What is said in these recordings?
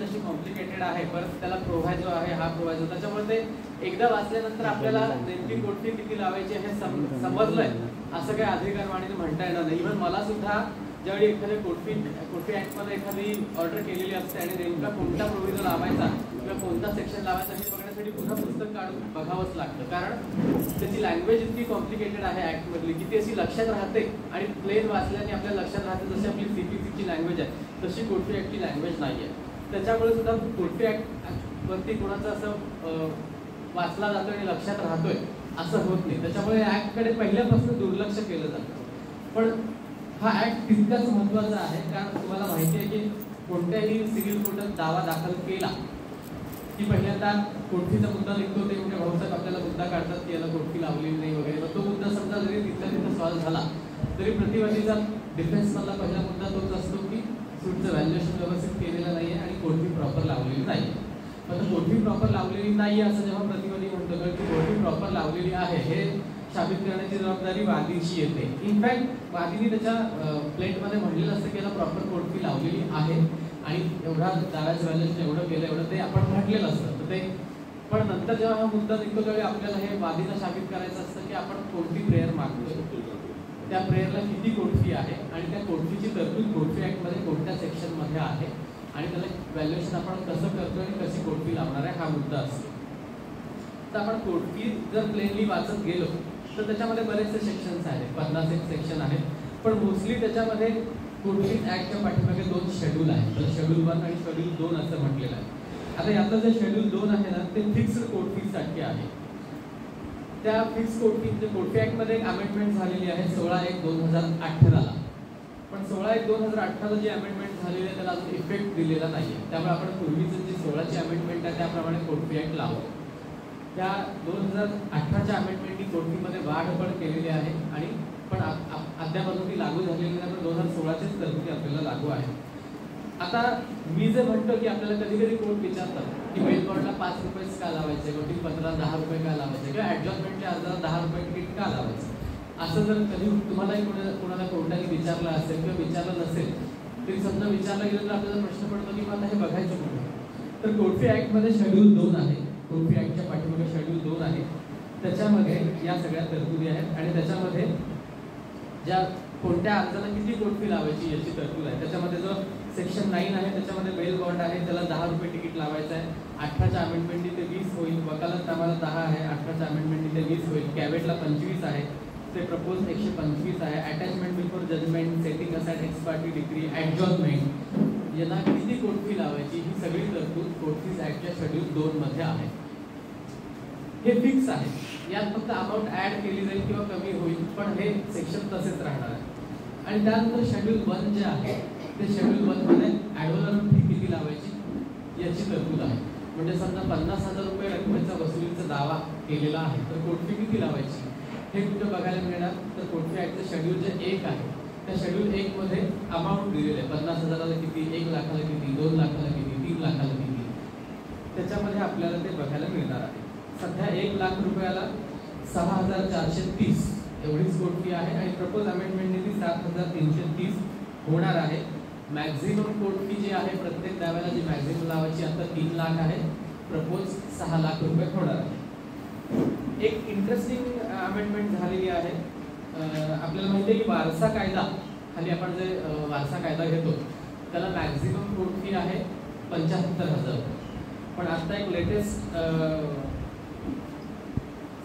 तशी कॉम्प्लिकेटेड आहे, परत त्याला प्रोव्हायझो आहे, हा प्रोव्हायझो, त्याच्यामुळे ते एकदा वाचल्यानंतर आपल्याला नेमकी कोणती किती लावायची हे समजलंय असं काही अधिकारवाणीने म्हणता येणार नाही. इव्हन मला सुद्धा ज्यावेळी एखाद्या कोर्टी ऍक्टमध्ये एखादी ऑर्डर केलेली असते आणि नेमका कोणता प्रोव्हिजन लावायचा किंवा कोणता सेक्शन लावायचा हे बघण्यासाठी पुन्हा पुस्तक काढून बघावंच लागतं, कारण त्याची लँग्वेज इतकी कॉम्प्लिकेटेड आहे ऍक्टमधली की ती अशी लक्षात राहते आणि प्लेन वाचल्याने आपल्याला लक्षात राहते. जशी आपली CPCची लँग्वेज आहे तशी कोर्टी ऍक्टची लँग्वेज नाही आहे. त्याच्यामुळे सुद्धा कोर्टी ऍक्ट वरती कोणाचं असं वाचला जातोय आणि लक्षात राहतोय असं होत नाही. त्याच्यामुळे ऍक्टकडे पहिल्यापासून दुर्लक्ष केलं जातं. पण हा ऍक्ट तितकाच महत्वाचा आहे, कारण तुम्हाला माहिती आहे की कोणत्याही सिव्हिल कोर्टात दावा दाखल केला की पहिल्यांदा कोर्टीचा मुद्दा निघतो, ते म्हणजे भाऊसाहेब आपल्याला मुद्दा काढतात की याला कोर्टी लावलेली नाही वगैरे. मग तो मुद्दा समजा जरी तिथल्या तिथं सॉल्व्ह झाला तरी प्रतिवादीचा डिफेन्समधला पहिला मुद्दा तोच असतो की सूटचं व्हॅल्युएशन व्यवस्थित केलेलं नाही आहे आणि कोर्टी प्रॉपर लावलेली नाही. पण कोर्टी प्रॉपर लावलेली नाही असं जेव्हा प्रतिवादी म्हणतो की कोर्टी प्रॉपर लावलेली आहे हे साबित करण्याची जबाबदारी वादीची येते. इनफॅक्ट वादीने त्याच्या प्लेटमध्ये म्हणलेलं असतं की याला प्रॉपर कोर्टी लावलेली आहे आणि एवढा दाव्याचं व्हॅल्युएशन एवढं केलं एवढं ते आपण म्हटलेलं असतं. तर ते पण नंतर जेव्हा हा मुद्दा निघतो त्यावेळी आपल्याला हे वादीला साबित करायचं असतं की आपण कोणती प्रेयर मागतोय, त्या प्रेयरला किती कोर्टी आहे आणि त्या कोर्टीची तरतूद कोर्टी ऍक्टमध्ये कोणत्या सेक्शनमध्ये आहे आणि त्याला व्हॅल्युएशन आपण कसं करतोय आणि कशी कोर्टी लावणार आहे हा मुद्दा असतो. तर आपण कोर्टी जर प्लेनली वाचत गेलो तर त्याच्यामध्ये बरेचसे सेक्शन्स आहेत, 51 सेक्शन आहेत. पण मोस्टली त्याच्यामध्ये कोर्टी ऍक्टच्या पाठीमागे 2 शेड्यूल आहेत. तर शेड्यूल 1 आणि शेड्यूल 2 असं म्हटलेलं आहे. आता यातलं जे शेड्यूल 2 आहे ना ते फिक्स्ड कोर्टीसाठी आहे. त्या फिक्स कोर्टी म्हणजे कोर्टी ऍक्टमध्ये एक अमेंडमेंट झालेली आहे 16/1/2018ला. पण 16/1/2018ला जी अमेंडमेंट झालेली आहे त्याला अजून इफेक्ट दिलेला नाही आहे. त्यामुळे आपण पूर्वीचं जी 16ची अमेंडमेंट आहे त्याप्रमाणे कोर्टी ऍक्ट लावतो. त्या 2018च्या अमेंडमेंटनी कोर्टीमध्ये वाढ पण केलेली आहे आणि पण अद्यापासून ती लागू झालेली नाही, पण 2016चीच तरतुदी आपल्याला लागू आहे. आता मी जे म्हणतो की आपल्याला कधी कधी कोर्ट विचारतात की बेल बॉन्डला 5 रुपयेच का लावायचे, वकील पत्राला 10 रुपये का लावायचे किंवा ॲडजॉर्नमेंटच्या अर्जाला 10 रुपये तिकीट का लावायचं. असं जर कधी तुम्हालाही कोणाला कोर्टाने विचारलं असेल किंवा विचारलं नसेल तरी समजा विचारलं गेलं तर आपल्याला प्रश्न पडतो की मला हे बघायचं कुठे. तर कोर्टी ऍक्टमध्ये शेड्यूल 2 आहे, कोर्टी ऍक्टच्या पाठीमागे शेड्यूल 2 आहे. त्याच्यामध्ये या सगळ्या तरतुदी आहेत आणि त्याच्यामध्ये ज्या कोणत्या अर्जाला किती कोर्टी लावायची याची तरतूद आहे. त्याच्यामध्ये जो सेक्शन 9 आहे त्याच्यामध्ये बेल बॉन्ड आहे, त्याला 10 रुपये तिकीट लावायचं आहे. 18च्या अमेंडमेंटनी ते 20 होईल, वकालत कामाला 10 आहे, 18च्या अमेंडमेंटनी ते 20 होईल, कॅवेटला 25 आहे, ते प्रपोज 125 आहे, attachment before judgment, setting aside ex parte decree, adjournment यांना किती कोर्टी लावायची ही सगळी तरतूद कोर्टीज ऍक्टच्या शेड्यूल 2 मध्ये आहे. हे फिक्स आहे, यात फक्त अमाऊंट ऍड केली जाईल किंवा कमी होईल पण हे सेक्शन तसेच राहणार आहे. आणि त्यानंतर शेड्यूल 1 जे आहे ते शेड्यूल 1 मध्ये ॲडव्होकेट फी किती लावायची याची तरतूद आहे. म्हणजे समजा 50,000 रुपये रकमेचा वसुलीचा दावा केलेला आहे तर कोर्ट फी किती लावायची हे कुठे बघायला मिळणार. तर कोर्ट ऍक्टचं शेड्यूल जे 1 आहे त्या शेड्यूल 1 मध्ये अमाऊंट दिलेलं आहे. 50,000ला किती, 1 लाखाला किती, 2 लाखाला किती, 3 लाखाला किती, त्याच्यामध्ये आपल्याला ते बघायला मिळणार आहे. सध्या 1 लाख रुपयाला 6,430 एवढीच कोर्ट फी आहे आणि प्रपोज अमेंडमेंटने ती 7,330 होणार आहे. मॅक्झिमम कोर्ट फी जी आहे प्रत्येक दाव्याला जी मॅक्झिमम लावायची आता 3 लाख आहे, प्रपोज 6 लाख रुपये होणार आहे. एक इंटरेस्टिंग अमेंडमेंट झालेली आहे. आपल्याला माहिती आहे की वारसा कायदा खाली आपण जे वारसा कायदा घेतो त्याला मॅक्झिमम कोर्ट फी आहे 75,000. पण आता एक लेटेस्ट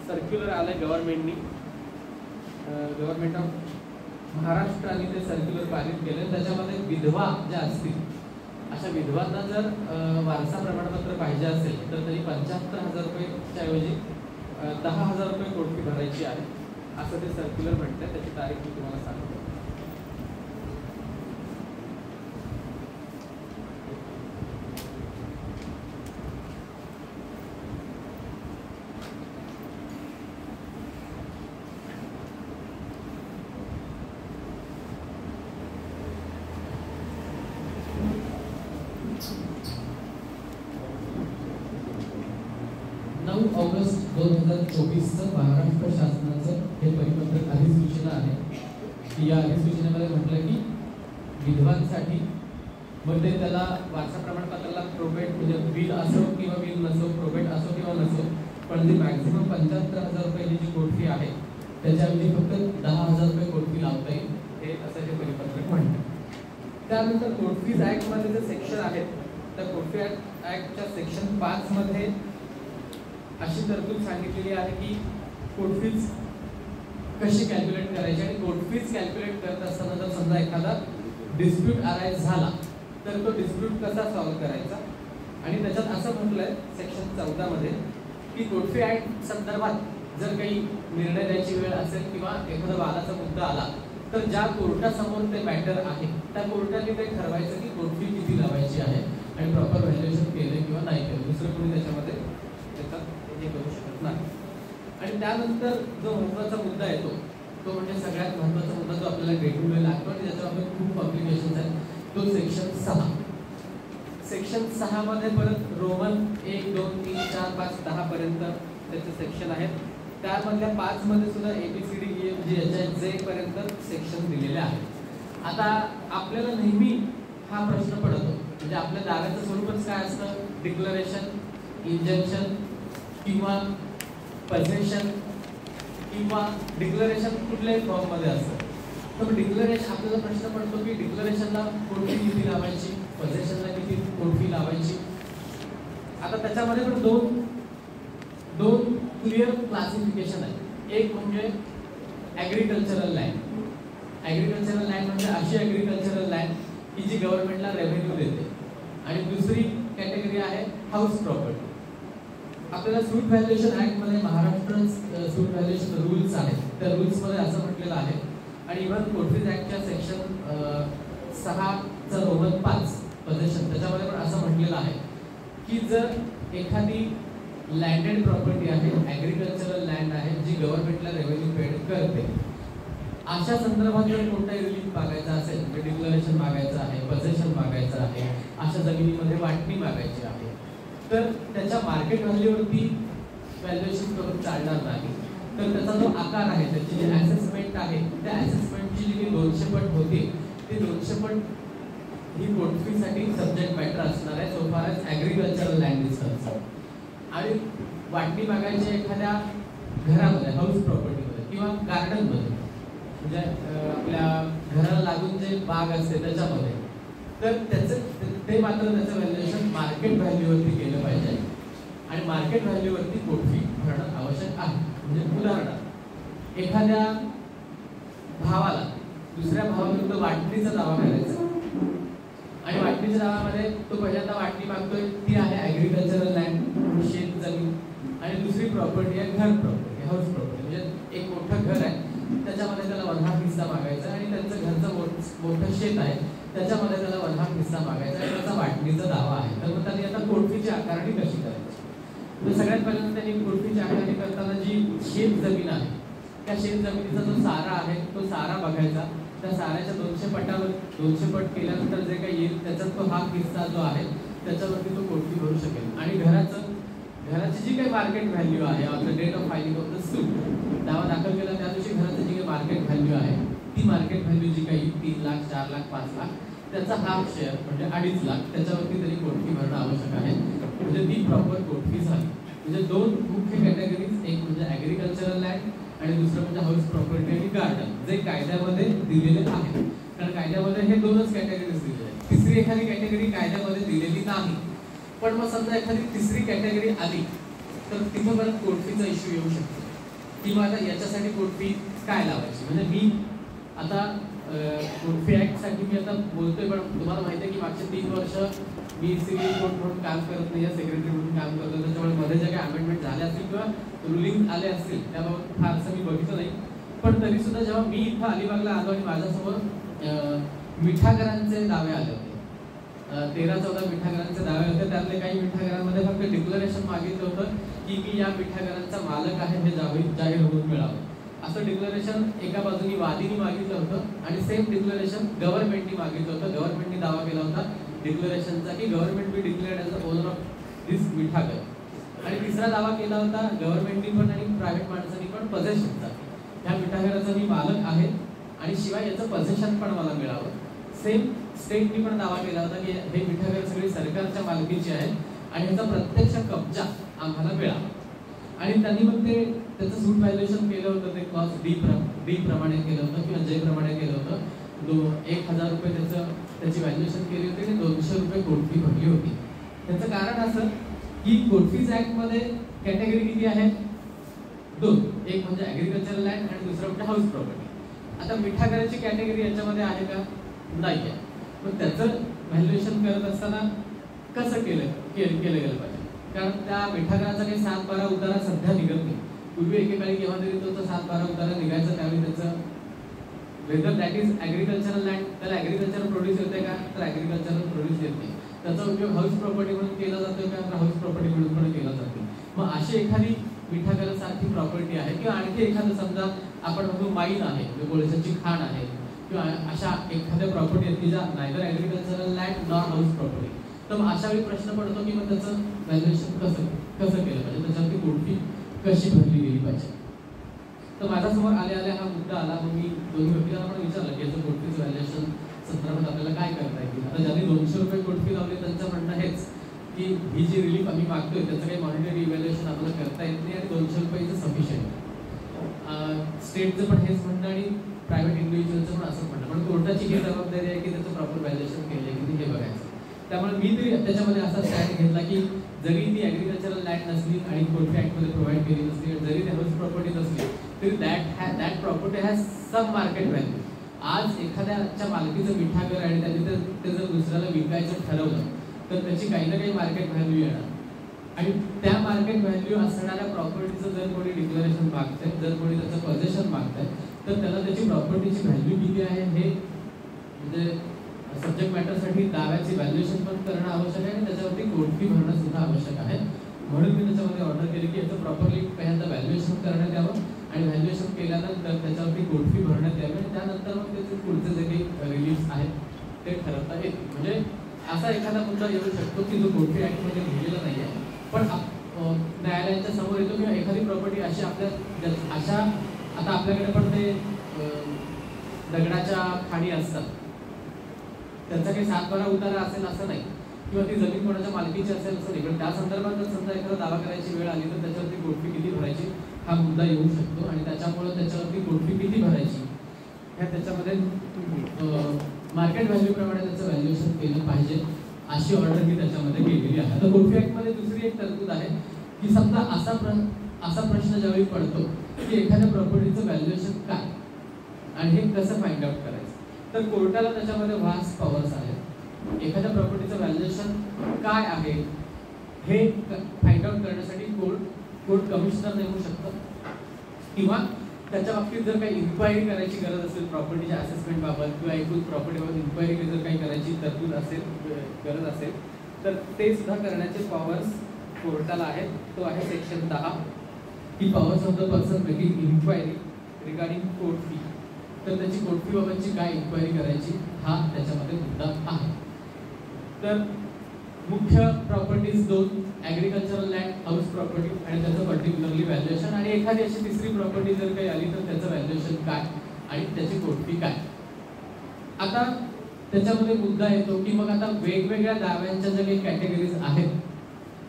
सर्क्युलर आलंय गव्हर्नमेंटनी, गव्हर्नमेंट ऑफ महाराष्ट्राने ते सर्क्युलर पारित केलं. त्याच्यामध्ये विधवा ज्या असतील अशा विधवांना जर वारसा प्रमाणपत्र पाहिजे असेल तर तरी 75,000 रुपयेच्या ऐवजी 10,000 रुपये कोर्ट फी भरायची आहे असं ते सर्क्युलर म्हणतात. त्याची तारीख मी तुम्हाला सांगतो. 9 ऑगस्ट 2024चं महाराष्ट्र शासनाचं हे परिपत्रक अधिसूचना आहे की या अधिसूचनेमध्ये म्हटलं की विधवांसाठी मग ते त्याला वारसा प्रमाणपत्राला प्रोबेट म्हणजे बिल असो किंवा बिल नसो, प्रोबेट असो किंवा नसो, पण जी मॅक्झिमम 75,000 रुपयाची जी कोर्ट फी आहे त्याच्याऐवजी फक्त 10,000 रुपये कोर्ट फी लावता येईल, हे असं हे परिपत्रक म्हणतं. त्यानंतर कोर्ट फीज ॲक्टमध्ये जे सेक्शन आहेत, त्या कोर्ट फी ॲक्टच्या सेक्शन 5 मध्ये अशी तरतूद सांगितलेली आहे की कोर्ट फीज कशी कॅल्क्युलेट करायची, आणि कोर्ट फीज कॅल्क्युलेट करत असताना जर समजा एखादा डिस्प्यूट अराईज झाला तर तो डिस्प्यूट कसा सॉल्व्ह करायचा. आणि त्याच्यात असं म्हटलंय सेक्शन 14 मध्ये की कोर्ट फी ॲक्ट संदर्भात जर काही निर्णय द्यायची वेळ असेल किंवा एखादा वादाचा मुद्दा आला तर ज्या कोर्टासमोर ते मॅटर आहे त्या कोर्टाने ते ठरवायचं की कोर्ट फी किती लावायची आहे आणि प्रॉपर व्हॅल्युएशन केलं किंवा नाही केलं, दुसरं कोणी त्याच्यामध्ये त्याच्यात हे करू शकत नाही. आणि त्यानंतर जो महत्त्वाचा मुद्दा येतो तो म्हणजे सगळ्यात महत्त्वाचा मुद्दा जो आपल्याला डे टू डे लागतो आणि त्याच्यामध्ये खूप कॉम्प्लिकेशन्स आहेत, तो सेक्शन 6. सेक्शन 6 मध्ये परत रोमन 1, 2, 3, 4, 5, 10 पर्यंत त्याचे सेक्शन आहेत. त्यामधल्या 5 मध्ये सुद्धा ABCD पर्यंत सेक्शन दिलेले आहेत. आता आपल्याला नेहमी हा प्रश्न पडतो, म्हणजे आपल्या दाव्याचं स्वरूपच काय असतं, डिक्लरेशन, इंजंक्शन किंवा पजेशन किंवा डिक्लरेशन कुठल्याही फॉर्म मध्ये असतं. तर डिक्लरेशन आपल्याला प्रश्न पडतो की डिक्लरेशनला कोर्ट फी किती लावायची, पजेशनला किती कोर्ट फी लावायची. आता त्याच्यामध्ये पण दोन क्लिअर क्लासिफिकेशन आहे. एक म्हणजे ॲग्रिकल्चरल लँड. ॲग्रिकल्चरल लँड म्हणजे अशी ॲग्रिकल्चरल लँड की जी गव्हर्नमेंटला रेव्हेन्यू देते, आणि दुसरी कॅटेगरी आहे हाऊस प्रॉपर्टी. आपल्याला सूट व्हॅल्युएशन ॲक्टमध्ये महाराष्ट्र सूट व्हॅल्युएशन रूल्स आहेत, त्या रूल्समध्ये असं म्हटलेलं आहे, आणि इव्हन कोर्ट फीज ॲक्टच्या सेक्शन 6चा रोमन 5 पजेशन त्याच्यामध्ये पण असं म्हटलेलं आहे की जर एखादी लँडेड प्रॉपर्टी आहे, ॲग्रिकल्चरल लँड आहे जी गव्हर्नमेंटला रेव्हेन्यू पेड करते, अशा संदर्भात जर कोणताही रिलीफ मागायचा असेल, म्हणजे डिक्लरेशन मागायचं आहे, पजेशन मागायचं आहे, अशा जमिनीमध्ये वाटणी मागायची आहे, तर त्याच्या मार्केट व्हॅल्यूवरती व्हॅल्युएशन करून चालणार नाही. तर त्याचा जो आकार आहे, त्याची जी असेसमेंट आहे, त्या असेसमेंटची जी 200 पट होती ती 200 पट ही कोर्ट फीसाठी सब्जेक्ट मॅटर असणार आहे so far as agricultural land is concern. आणि वाटणी मागायची एखाद्या घरामध्ये, हाऊस प्रॉपर्टीमध्ये किंवा गार्डनमध्ये, म्हणजे आपल्या घराला लागून जे बाग असते त्याच्यामध्ये, तर त्याचं ते मात्र त्याचं व्हॅल्युएशन मार्केट व्हॅल्यूवरती केलं पाहिजे, आणि मार्केट व्हॅल्यूवरती कोर्ट फी भरणं आवश्यक आहे. म्हणजे उदाहरणार्थ एखाद्या भावाला दुसऱ्या भावाविरुद्ध वाटणीचा दावा करायचा, आणि वाटणीच्या दाव्यामध्ये तो पहिल्यांदा वाटणी मागतोय ती आहे ॲग्रिकल्चरल लँड, शेत जमीन, आणि दुसरी प्रॉपर्टी आहे घर प्रॉपर्टी, हाऊस प्रॉपर्टी. म्हणजे एक मोठं घर आहे त्याच्यामध्ये त्याला 1/2 हिस्सा मागायचा, आणि त्यांचं घरचं मोठं शेत आहे त्याच्यामध्ये त्याला 1/2 हिस्सा मागायचा, आणि त्याचा वाटणीचा दावा आहे. तर मग त्यांनी आता कोर्ट फीची आकारणी कशी करायची. तर सगळ्यात पहिल्यांदा त्यांनी कोर्ट फीची आकारणी करताना जी शेत जमीन आहे त्या शेत जमिनीचा जो सारा आहे तो सारा बघायचा. त्या साऱ्याच्या 200 पटावर 200 पट केल्यानंतर जे काही येईल त्याचा तो हाफ हिस्सा जो आहे त्याच्यावरती तो कोर्ट फी भरू शकेल. आणि घराची जी काही मार्केट व्हॅल्यू आहे on the date of filing of the suit, दावा दाखल केला त्या दिवशी घराची जी काही मार्केट व्हॅल्यू आहे ती मार्केट व्हॅल्यू जी काही 3 लाख, 4 लाख, 5 लाख, त्याचा हाफ शेअर म्हणजे 2.5 लाख त्याच्यावरती तरी कोर्ट फी भरणं आवश्यक आहे. म्हणजे ती प्रॉपर कोर्ट फी झाली. म्हणजे 2 मुख्य कॅटेगरीज, एक म्हणजे ॲग्रिकल्चरल लँड आणि दुसरं म्हणजे हाऊस प्रॉपर्टी आणि गार्डन, जे कायद्यामध्ये दिलेले आहेत. कारण कायद्यामध्ये हे 2च कॅटेगरीज दिलेले आहेत. तिसरी एखादी कॅटेगरी कायद्यामध्ये दिलेली नाही. पण मग समजा एखादी तिसरी कॅटेगरी आली तर तिथं परत कोर्ट फीचा इश्यू येऊ शकतो, किंवा आता याच्यासाठी कोर्ट फी काय लावायची. म्हणजे मी आता कोर्ट फी ॲक्टसाठी मी आता बोलतोय, पण तुम्हाला माहिती आहे की मागचे 3 वर्ष मी सिव्हिल कोर्ट म्हणून काम करत नाही, सेक्रेटरी म्हणून काम करतो. त्याच्यामुळे मध्ये जे काही अमेंडमेंट झाले असतील किंवा रुलिंग आले असतील त्याबाबत फारसं मी बघितलं नाही. पण तरी सुद्धा जेव्हा मी इथं अलिबागला आलो आणि माझ्यासमोर मिठागरांचे दावे आले होते, 13-14 मिठागरांचे दावे होते. त्यातले काही मिठागरांमध्ये फक्त डिक्लरेशन मागितलं होतं की मी या मिठागरांचा मालक आहे हे जाहीर होऊन मिळावं. असं डिक्लरेशन एका बाजूनी वादीनी मागितलं होतं, आणि सेम डिक्लरेशन गव्हर्नमेंटनी मागितलं होतं. गव्हर्नमेंटनी दावा केला होता डिक्लरेशनचा की government be declared as a owner of this मिठागर. आणि तिसरा दावा केला होता गव्हर्नमेंटनी पण आणि प्रायव्हेट माणसांनी पण पजेशनचा, ह्या मिठागराचा मी मालक आहे आणि शिवाय याचं पजेशन पण मला मिळावं. सेम स्टेटनी पण दावा केला होता की हे मिठागर सगळी सरकारच्या मालकीची आहे आणि ह्याचा प्रत्यक्ष कब्जा आम्हाला मिळाला. आणि त्यांनी मग ते त्याचं सूट व्हॅल्युएशन केलं होतं, ते कॉस्ट डी प्रमाणे केलं होतं किंवा जे प्रमाणे केलं होतं. 1,000 रुपये त्याची व्हॅल्युएशन केली होती आणि 200 रुपये कोर्ट फी भरली होती. त्याचं कारण असं की कोर्ट फीज ॲक्टमध्ये कॅटेगरी किती आहेत? 2. एक म्हणजे ॲग्रिकल्चरल लँड आणि दुसरं म्हणजे हाऊस प्रॉपर्टी. आता मिठागराची कॅटेगरी याच्यामध्ये आहे का? नाही आहे. मग त्याचं व्हॅल्युएशन करत असताना कसं केलं गेलं पाहिजे? कारण त्या मिठागराचा काही 7-12 उतारा सध्या निघत नाही. पूर्वी एकेकाळी केव्हा तरी तो 7-12 उतारा निघायचा, त्यावेळी त्याचं whether that is agricultural land, त्याला ॲग्रिकल्चरल प्रोड्यूस येते का? तर ॲग्रिकल्चरल प्रोड्यूस येत नाही. त्याचा उपयोग हाऊस प्रॉपर्टी म्हणून केला जातो का? तर हाऊस प्रॉपर्टी म्हणून पण केला जातो. मग अशी एखादी मिठागरासारखी प्रॉपर्टी आहे किंवा आणखी एखादं समजा आपण म्हणतो माईन आहे, कोळशाची खाण आहे किंवा अशा एखाद्या प्रॉपर्टी आहेत की ज्या neither agricultural land nor house property, तर मग अशा वेळी प्रश्न पडतो की मग त्याचं व्हॅल्युएशन कसं केलं पाहिजे, त्याच्यावरती कोर्ट फी कशी भरली गेली पाहिजे. तर माझ्यासमोर आल्या हा मुद्दा आला. मग मी दोन्ही व्यक्तीला पण विचारलं की याचं कोर्ट फीचं व्हॅल्युएशन संदर्भात आपल्याला काय करता येईल. आता ज्यांनी 200 रुपये कोर्ट फी लावली त्यांचं म्हणणं हेच की ही जी रिलीफ आम्ही मागतोय त्याचं काही मॉनिटरी इव्हॅल्युएशन आपल्याला करता येत नाही आणि 200 रुपयाचं सफिशियंट. स्टेटचं पण हेच म्हणणं आणि प्रायव्हेट इंडिव्हिज्युअलचं पण असं म्हणणं. पण कोर्टाची ही जबाबदारी आहे की त्याचं प्रॉपर व्हॅल्युएशन केलं आहे की नाही हे बघायचं. त्यामुळे मी तरी त्याच्यामध्ये असा स्टँड घेतला की जरी ती ॲग्रिकल्चरल लँड नसली आणि कोर्ट फी ॲक्टमध्ये प्रोव्हाइड केली नसली, जरी ती हाऊस प्रॉपर्टी नसली, तरी that property has some market value. आज एखाद्याच्या मालकीचं मिठागर आणि त्यांनी ते जर दुसऱ्याला विकायचं ठरवलं तर त्याची काही ना काही मार्केट व्हॅल्यू येणार आणि त्या मार्केट व्हॅल्यू असणाऱ्या प्रॉपर्टीचं जर कोणी डिक्लेरेशन मागतंय, जर कोणी त्याचं पोझेशन मागतंय, तर त्याला त्याची प्रॉपर्टीची व्हॅल्यू किती आहे हे म्हणजे सब्जेक्ट मॅटरसाठी दाव्याची व्हॅल्युएशन पण करणं आवश्यक आहे आणि त्याच्यावरती कोर्ट फी भरणं सुद्धा आवश्यक आहे. म्हणून मी त्याच्यामध्ये ऑर्डर केली की याचं प्रॉपरली पहिल्यांदा व्हॅल्युएशन करण्यात यावं आणि व्हॅल्युएशन केल्यानंतर त्याच्यावरती कोर्ट फी भरण्यात यावी आणि त्यानंतर मग त्याचे पुढचे जे काही रिलीफ्स आहेत ते ठरवता येतील. म्हणजे असा एखादा मुद्दा येऊ शकतो की जो कोर्ट फी ॲक्टमध्ये लिहिलेला नाही आहे पण न्यायालयाच्या समोर येतो किंवा एखादी प्रॉपर्टी अशी अशा आता आपल्याकडे पण ते दगडाच्या खाणी असतात, त्यांचा काही 7-12 उतारा असेल असं नाही किंवा ती जमीन कोणाच्या मालकीची असेल असं नाही, पण त्या संदर्भात जर समजा एखादा दावा करायची वेळ आली तर त्याच्यावरती कोर्ट फी किती भरायची हा मुद्दा येऊ शकतो आणि त्याच्यामुळे त्याच्यावरती कोर्ट फी किती भरायची ह्या त्याच्यामध्ये मार्केट व्हॅल्यूप्रमाणे त्याचं व्हॅल्युएशन केलं पाहिजे अशी ऑर्डर मी त्याच्यामध्ये केलेली आहे. आता कोर्ट फी ॲक्टमध्ये दुसरी एक तरतूद आहे की समजा असा प्रश्न ज्यावेळी पडतो की एखाद्या प्रॉपर्टीचं व्हॅल्युएशन काय आणि हे कसं फाइंड आउट करायचं, तर कोर्टाला त्याच्यामध्ये व्हास्ट पॉवर्स आहेत. एखाद्या प्रॉपर्टीचं व्हॅल्युएशन काय आहे हे फाइंड आउट करण्यासाठी कोर्ट कमिशनर नेमू शकतं किंवा त्याच्या बाबतीत जर काही इन्क्वायरी करायची गरज असेल प्रॉपर्टीच्या असेसमेंट बाबत किंवा एकूण प्रॉपर्टीबाबत इन्क्वायरी जर काही करायची तरतूद असेल गरज असेल तर ते सुद्धा करण्याचे पॉवर्स कोर्टाला आहेत. तो आहे सेक्शन 10 की powers of the person making inquiry regarding court fee. तर त्याची कोर्ट फी बाबतची काय इन्क्वायरी करायची हा त्याच्यामध्ये मुद्दा आहे. तर मुख्य properties 2 agricultural land, house property आणि त्याचं पर्टिक्युलरली व्हॅल्युएशन आणि एखादी अशी तिसरी प्रॉपर्टी जर काही आली तर त्याचं व्हॅल्युएशन काय आणि त्याची कोर्ट फी काय. आता त्याच्यामध्ये मुद्दा येतो की मग आता वेगवेगळ्या दाव्यांच्या ज्या काही कॅटेगरीज आहेत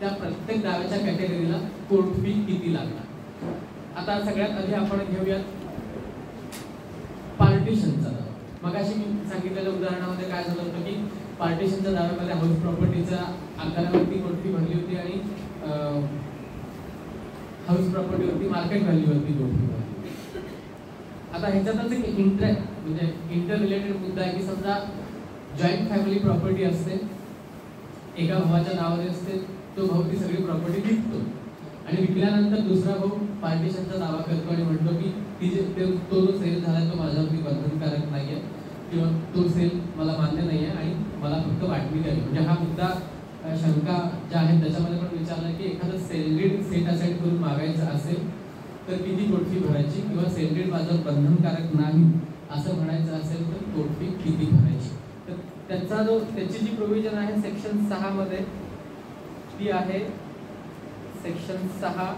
त्या प्रत्येक दाव्याच्या कॅटेगरीला कोर्ट फी किती लागणार. आता सगळ्यात आधी आपण घेऊयात पार्टिशनचा दावा. मगाशी मी सांगितलेल्या उदाहरणामध्ये काय झालं होतं की पार्टिशनच्या दाव्यामध्ये हाऊस प्रॉपर्टीच्या आकारावरती कोर्ट फी भरली होती आणि हाऊस प्रॉपर्टीवरती मार्केट व्हॅल्यूवरती कोर्ट फी भरली होती. आता ह्याच्यातच एक इंटर रिलेटेड मुद्दा आहे की समजा जॉईंट फॅमिली प्रॉपर्टी असते, एका भावाच्या नावाने असते, तो भाऊ ती सगळी प्रॉपर्टी विकतो आणि विकल्यानंतर दुसरा भाऊ पार्टिशनचा दावा करतो आणि म्हणतो की तो जो सेल झाला तो माझ्यावरती बंधनकारक नाही आहे किंवा तो सेल मला मान्य नाही आहे आणि मला फक्त वाटणी द्यावी. म्हणजे हा मुद्दा शंका ज्या आहेत त्याच्यामध्ये पण विचारला की एखादं सेलडीड सेट असाइड करून मागायचं असेल तर किती कोर्ट फी भरायची किंवा सेलडीड माझं बंधनकारक नाही असं म्हणायचं असेल तर कोर्ट फी किती भरायची. तर त्याची जी प्रोव्हिजन आहे सेक्शन 6 मध्ये ती आहे सेक्शन 6 .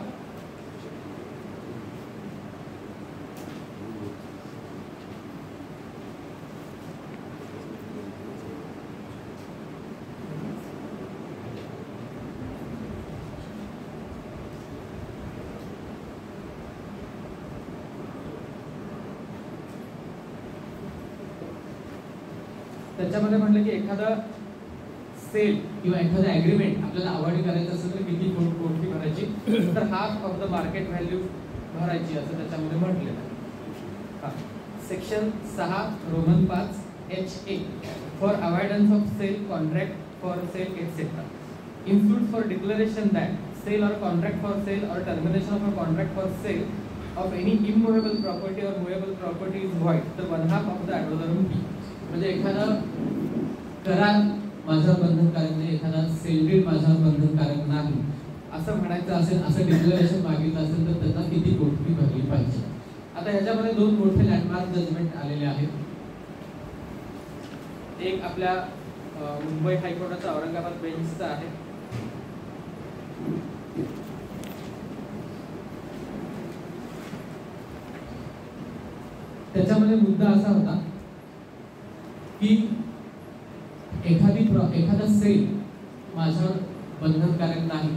त्याच्यामध्ये म्हटलं की एखादा सेल किंवा एखादा ॲग्रीमेंट आपल्याला अवॉइड करायचं असेल तर किती कोट फी भरायची, तर half of the market value भरायची असं त्याच्यामध्ये म्हटलेलं आहे. Section 6 Roman 5 HA for avoidance of sale contract for sale etcetera includes for declaration that sale or contract for sale or termination of a contract for sale of any immovable property or movable property is void, तर 1/2 of the advertising fee. म्हणजे एखादा करार माझ्यावर बंधनकारक नाही, एखादा sale deed माझ्यावर बंधनकारक नाही असं म्हणायचं असेल, असं डिक्लेरेशन मागितलं असेल तर त्यांना किती कोट फी भरली पाहिजे. आता ह्याच्यामध्ये दोन मोठे लँडमार्क जजमेंट आलेले आहेत. एक आपल्या मुंबई हायकोर्टाचा औरंगाबाद बेंचचा आहे. त्याच्यामध्ये मुद्दा असा होता की एखादा सेल माझ्यावर बंधनकारक नाही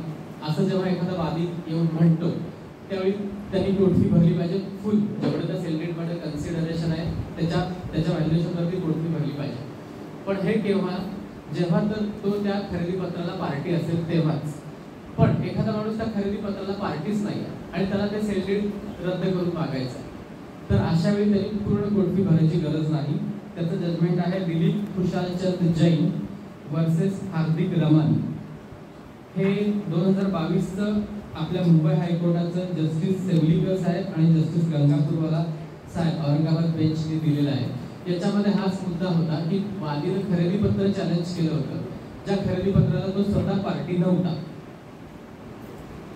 असं जेव्हा एखादा वादी येऊन म्हणतो त्यावेळी त्यांनी कोट फी भरली पाहिजे. फुल जेवढं त्या सेल डेटमध्ये कन्सिडरेशन आहे त्याच्या व्हॅल्युएशनवरती कोट फी भरली पाहिजे. पण हे केव्हा, जेव्हा तर तो त्या खरेदी पत्राला पार्टी असेल तेव्हाच. पण एखादा माणूस त्या खरेदी पत्राला पार्टीच नाही आणि त्याला ते सेल डीड रद्द करून मागायचं, तर अशा वेळी त्यांनी पूर्ण कोट फी भरायची गरज नाही. त्याचं जजमेंट आहे दिलीप खुशालचंद जैन वर्सेस हार्दिक रमन. हे 2022चं आपल्या मुंबई हायकोर्टाचं जस्टिस सेवलीकर साहेब आणि जस्टिस गंगापूरवाला साहेब औरंगाबाद बेंचने दिलेलं आहे. याच्यामध्ये हाच मुद्दा होता की वादीनं खरेदी पत्र चॅलेंज केलं होतं, ज्या खरेदी पत्राला तो स्वतः पार्टी नव्हता.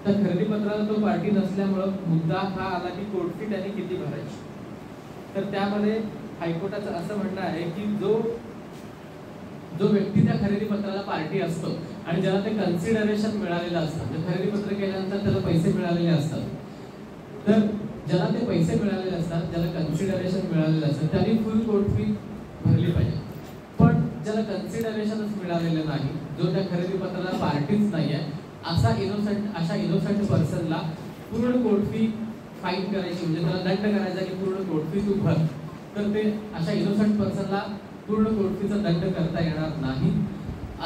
त्या खरेदी पत्राला तो पार्टी नसल्यामुळं मुद्दा हा आला की कोर्ट फी त्याने किती भरायची. तर त्यामध्ये हायकोर्टाचं असं म्हणणं आहे की जो व्यक्ती त्या खरेदी पत्राला पार्टी असतो आणि ज्याला ते कन्सिडरेशन मिळालेलं असतं, जे खरेदी पत्र केल्यानंतर त्याला पैसे मिळालेले असतात, तर ज्याला ते पैसे मिळालेले असतात, ज्याला कन्सिडरेशन मिळालेलं असतं, त्यांनी फुल कोर्ट फी भरली पाहिजे. पण ज्याला कन्सिडरेशनच मिळालेलं नाही, जो त्या खरेदी पत्राला पार्टीच नाही आहे, अशा इनोसंट पर्सनला पूर्ण कोर्ट फी फाईन करायची, म्हणजे त्याला दंड करायचा की पूर्ण कोर्ट फी तू भर. तर ते अशा इनोसंट पर्सनला पूर्ण कोर्ट फीचा दंड करता येणार नाही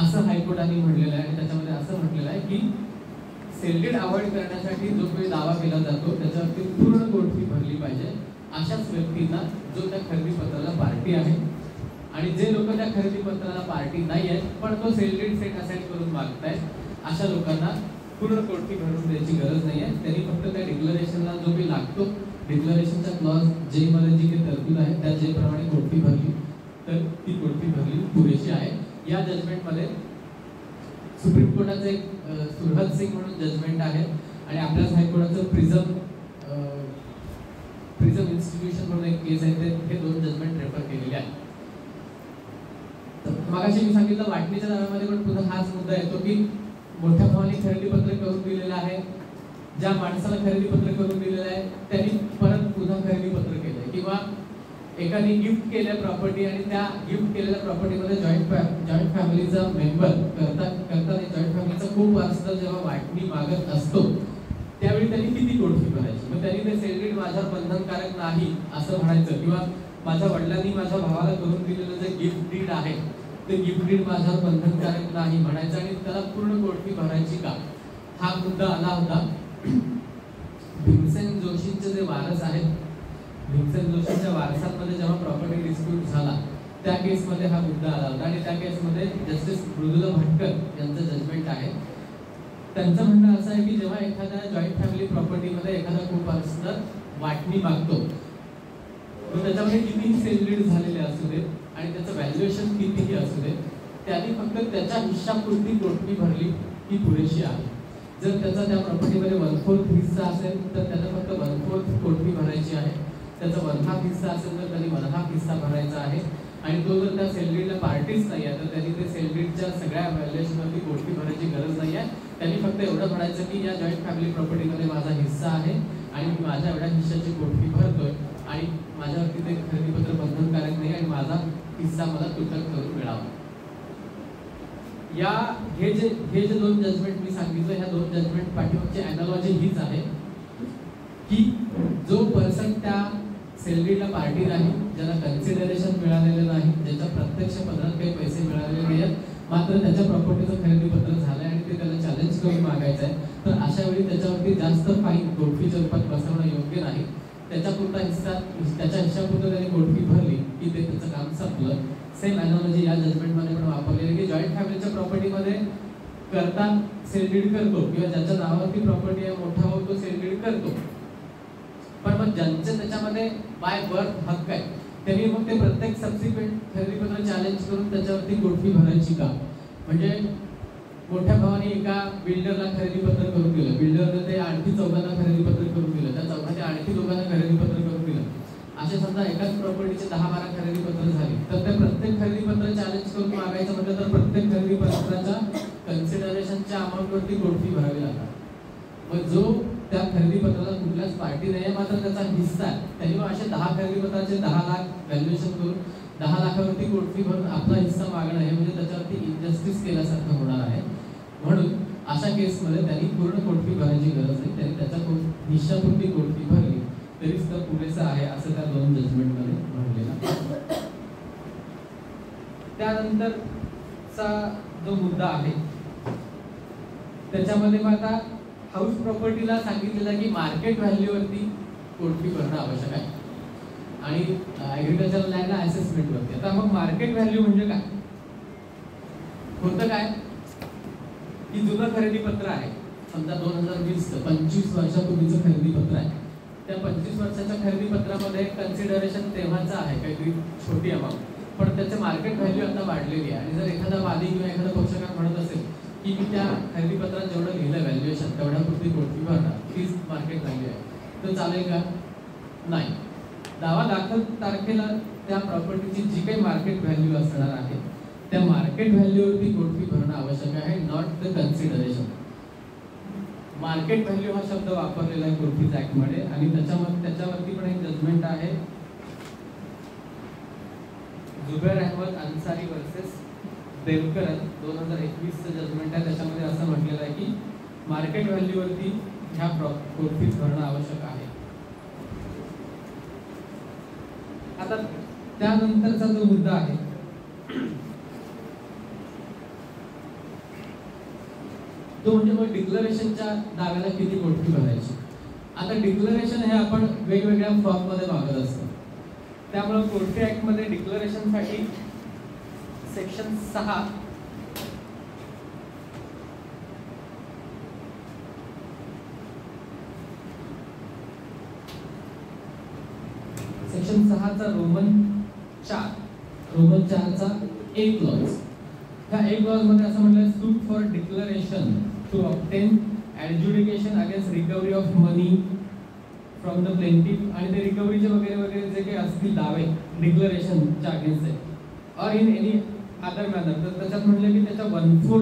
असं हायकोर्टाने म्हटलेलं आहे. आणि त्याच्यामध्ये असं म्हटलेलं आहे की सेल डीड अवॉइड करण्यासाठी जो काही दावा केला जातो त्याच्यावरती पूर्ण कोर्ट फी भरली पाहिजे. अशाच व्यक्तींना जो त्या खरेदी पत्राला पार्टी आहे आणि जे लोक त्या खरेदी पत्राला पार्टी नाही आहेत पण तो सेल डीड सेट असाइड करून मागतायत, अशा लोकांना पूर्ण कोर्ट फी भरून द्यायची गरज नाही आहे. त्यांनी फक्त त्या डिक्लरेशनला जो काही लागतो, डिक्लरेशनच्या क्लॉज जे मध्ये जी काही तरतूद आहे त्या जे प्रमाणे कोर्ट फी भरली तर ती कोर्ट फी भरली पुरेशी आहे. या जजमेंटमध्ये सुप्रीम कोर्टाचं एक सुरहद सिंग म्हणून जजमेंट आहे आणि आपल्याच हायकोर्टाचं प्रिझम इन्स्टिट्यूशन म्हणून एक केस आहे, हे दोन जजमेंट रेफर केलेले आहेत. मगाशी मी सांगितलं वाटणीच्या दाव्यामध्ये पण पुन्हा हाच मुद्दा येतो की मोठ्या भावाने खरेदी पत्र करून दिलेलं आहे, ज्या माणसाला खरेदी पत्र करून दिलेलं आहे त्यांनी परत पुन्हा खरेदी पत्र केलंय, किंवा एकाने गिफ्ट केल्या प्रॉपर्टी आणि त्या गिफ्ट केलेल्या प्रॉपर्टीमध्ये जॉईंट फॅमिलीचा मेंबर करताना जॉईंट फॅमिलीचा खूप वारसदार जेव्हा वाटणी मागत असतो त्यावेळी त्यांनी किती कोर्ट फी भरायची. मग त्यांनी ते सेल डीड माझ्यावर बंधनकारक नाही असं म्हणायचं, किंवा माझ्या वडिलांनी माझ्या भावाला करून दिलेलं जे गिफ्ट डीड आहे ते गिफ्ट डीड माझ्यावर बंधनकारक नाही म्हणायचं आणि त्याला पूर्ण कोर्ट फी भरायची का, हा मुद्दा आला होता. भीमसेन जोशींचे जे वारस आहेत, भीमसेन जोशींच्या वारसांमध्ये जेव्हा प्रॉपर्टी डिस्प्यूट झाला त्या केसमध्ये हा मुद्दा आला होता आणि त्या केसमध्ये जस्टिस मृदुला भटकर यांचं जजमेंट आहे. त्यांचं म्हणणं असं आहे की जेव्हा एखाद्या जॉईंट फॅमिली प्रॉपर्टीमध्ये एखादा को-पार्टनर वाटणी मागतो तर त्याच्यामध्ये कितीही सेल डीड झालेले असू दे आणि त्याचं व्हॅल्युएशन कितीही असू दे, त्यांनी फक्त त्याच्या हिश्शापुरती कोर्ट फी भरली ही पुरेशी आहे. जर त्याचा त्या प्रॉपर्टीमध्ये 1/4 हिस्सा असेल तर त्याला फक्त 1/4 कोर्ट फी भरायची आहे, त्याचा 1/2 हिस्सा असेल तर त्यांनी 1/2 हिस्सा भरायचा आहे. आणि तो जर त्या सेल डीडला पार्टीच नाही आहे तर त्यांनी ते सेल डीडच्या सगळ्या व्हॅल्युएशनवरती कोर्ट फी भरायची गरज नाही आहे. त्यांनी फक्त एवढं म्हणायचं की या जॉईंट फॅमिली प्रॉपर्टीमध्ये माझा हिस्सा आहे आणि मी माझ्या एवढ्या हिश्श्याची कोर्ट फी भरतोय आणि माझ्यावरती ते खरेदीपत्र बंधनकारक नाही आणि माझा हिस्सा मला तुटक करून मिळावा. हे जे दोन जजमेंट मी सांगितलं, ह्या दोन जजमेंट पाठीमागची अॅनालॉजी हीच आहे की जो पर्सन त्या सेलरीला पार्टी नाही, ज्याला कन्सिडरेशन मिळालेलं नाही, ज्याच्या प्रत्यक्ष पत्रात काही पैसे मिळालेले नाहीत, मात्र त्याच्या प्रॉपर्टीचं खरेदी पत्र झालंय आणि ते त्याला चॅलेंज करून मागायचं आहे, तर अशा वेळी त्याच्यावरती जास्त फाईन कोर्ट फीच्या रूपात बसवणं योग्य नाही. त्याच्यापुरता हिस्सा, त्याच्या हिश्शापुरतं त्याने कोर्ट फी भरली की ते त्याचं काम संपलं. सेम अॅनॉलॉजी या जजमेंटमध्ये पण वापरलेली की जॉईंट फॅमिलीच्या प्रॉपर्टीमध्ये करता सेल डीड करतो किंवा ज्याच्या नावावरती प्रॉपर्टी आहे मोठा होतो तो सेल डीड करतो, पण मग ज्यांचे त्याच्यामध्ये बाय बर्थ हक्क आहे त्यांनी मग ते प्रत्येक सबसिक्वेंट खरेदीपत्र चॅलेंज करून त्याच्यावरती कोर्ट फी भरायची का? म्हणजे मोठ्या भावाने एका बिल्डरला खरेदीपत्र करून दिलं, बिल्डरने ते आणखी चौघांना खरेदीपत्र करून दिलं, त्या चौघांनी आणखी दोघांना खरेदीपत्र करून दिलं, असे समजा एकाच प्रॉपर्टीचे 10-12 खरेदीपत्र झाली, तर ते प्रत्येक खरेदीपत्र चॅलेंज करून मागायचं म्हटलं तर प्रत्येक खरेदीपत्राच्या कन्सिडरेशनच्या अमाऊंटवरती कोर्ट फी भरावी लागणार. मग जो त्या खरेदीपत्राला कुठल्याच पार्टी नाही मात्र त्याचा हिस्सा आहे, त्यांनी मग असे 10 खरेदीपत्राचे 10 लाख व्हॅल्युएशन करून 10 लाखावरती कोर्ट फी भरून आपला हिस्सा मागणं हे म्हणजे त्याच्यावरती इनजस्टिस केल्यासारखं होणार आहे. म्हणून अशा केसमध्ये त्यांनी पूर्ण कोर्ट फी भरायची गरज नाही, त्यांनी त्याच्या हिश्शापुरती कोर्ट फी भरली तरी सुद्धा पुरेसं आहे असं त्या दोन जजमेंटमध्ये म्हणलेलं. त्यानंतरचा जो मुद्दा आहे त्याच्यामध्ये मग आता हाऊस प्रॉपर्टीला सांगितलेलं की मार्केट व्हॅल्यूवरती कोर्ट फी भरणं आवश्यक आहे आणि ॲग्रिकल्चरल लँड असेसमेंटवरती. आता मग मार्केट व्हॅल्यू म्हणजे काय होतं? काय की जुनं खरेदीपत्र आहे, समजा 2020 25 वर्षापूर्वीचं खरेदीपत्र आहे, त्या 25 वर्षाच्या खरेदीपत्रामध्ये कन्सिडरेशन तेव्हाचं आहे काहीतरी छोटी अमाऊंट, पण त्याचं मार्केट व्हॅल्यू आता वाढलेली आहे. आणि जर एखादा वादी किंवा एखादा पक्षकार म्हणत असेल की मी त्या खरेदीपत्रात जेवढं लिहिलं व्हॅल्युएशन तेवढ्यापुरती कोर्ट फी भरणार, तीच मार्केट व्हॅल्यू आहे, तर चालेल का? नाही. दावा दाखल तारखेला त्या प्रॉपर्टीची जी काही मार्केट व्हॅल्यू असणार आहे त्या मार्केट व्हॅल्यूवरती कोर्ट फी भरणं आवश्यक आहे, not the consideration. Market value हा शब्द वापरलेला आहे कोर्ट फीज ऍक्टमध्ये आणि त्याच्यावरती पण एक जजमेंट आहे, जुबैर अहमद अन्सारी वर्सेस देवकरन 2021चं जजमेंट आहे. त्याच्यामध्ये असं म्हटलेलं आहे की मार्केट व्हॅल्यूवरती ह्या कोर्ट फीज भरणं आवश्यक आहे. आता त्यानंतरचा जो मुद्दा आहे तो म्हणजे मग डिक्लरेशनच्या दाव्याला किती कोर्ट फी भरायची. आता डिक्लरेशन हे आपण वेगवेगळ्या फॉर्ममध्ये मागत असतो, त्यामुळे कोर्ट फी ऍक्टमध्ये डिक्लरेशनसाठी सेक्शन 6 चा रोमन 4 चा एक क्लॉज, ह्या एक क्लॉज मध्ये असं म्हटलं suit for declaration to obtain adjudication against recovery of money from the plaintiff, आणि ते रिकव्हरीचे वगैरे वगैरे जे काही असतील दावे डिक्लरेशनच्या अगेन्स्ट आहे और इन एनी अदर मॅनर, तर त्याच्यात म्हटलं की त्याच्या 1/4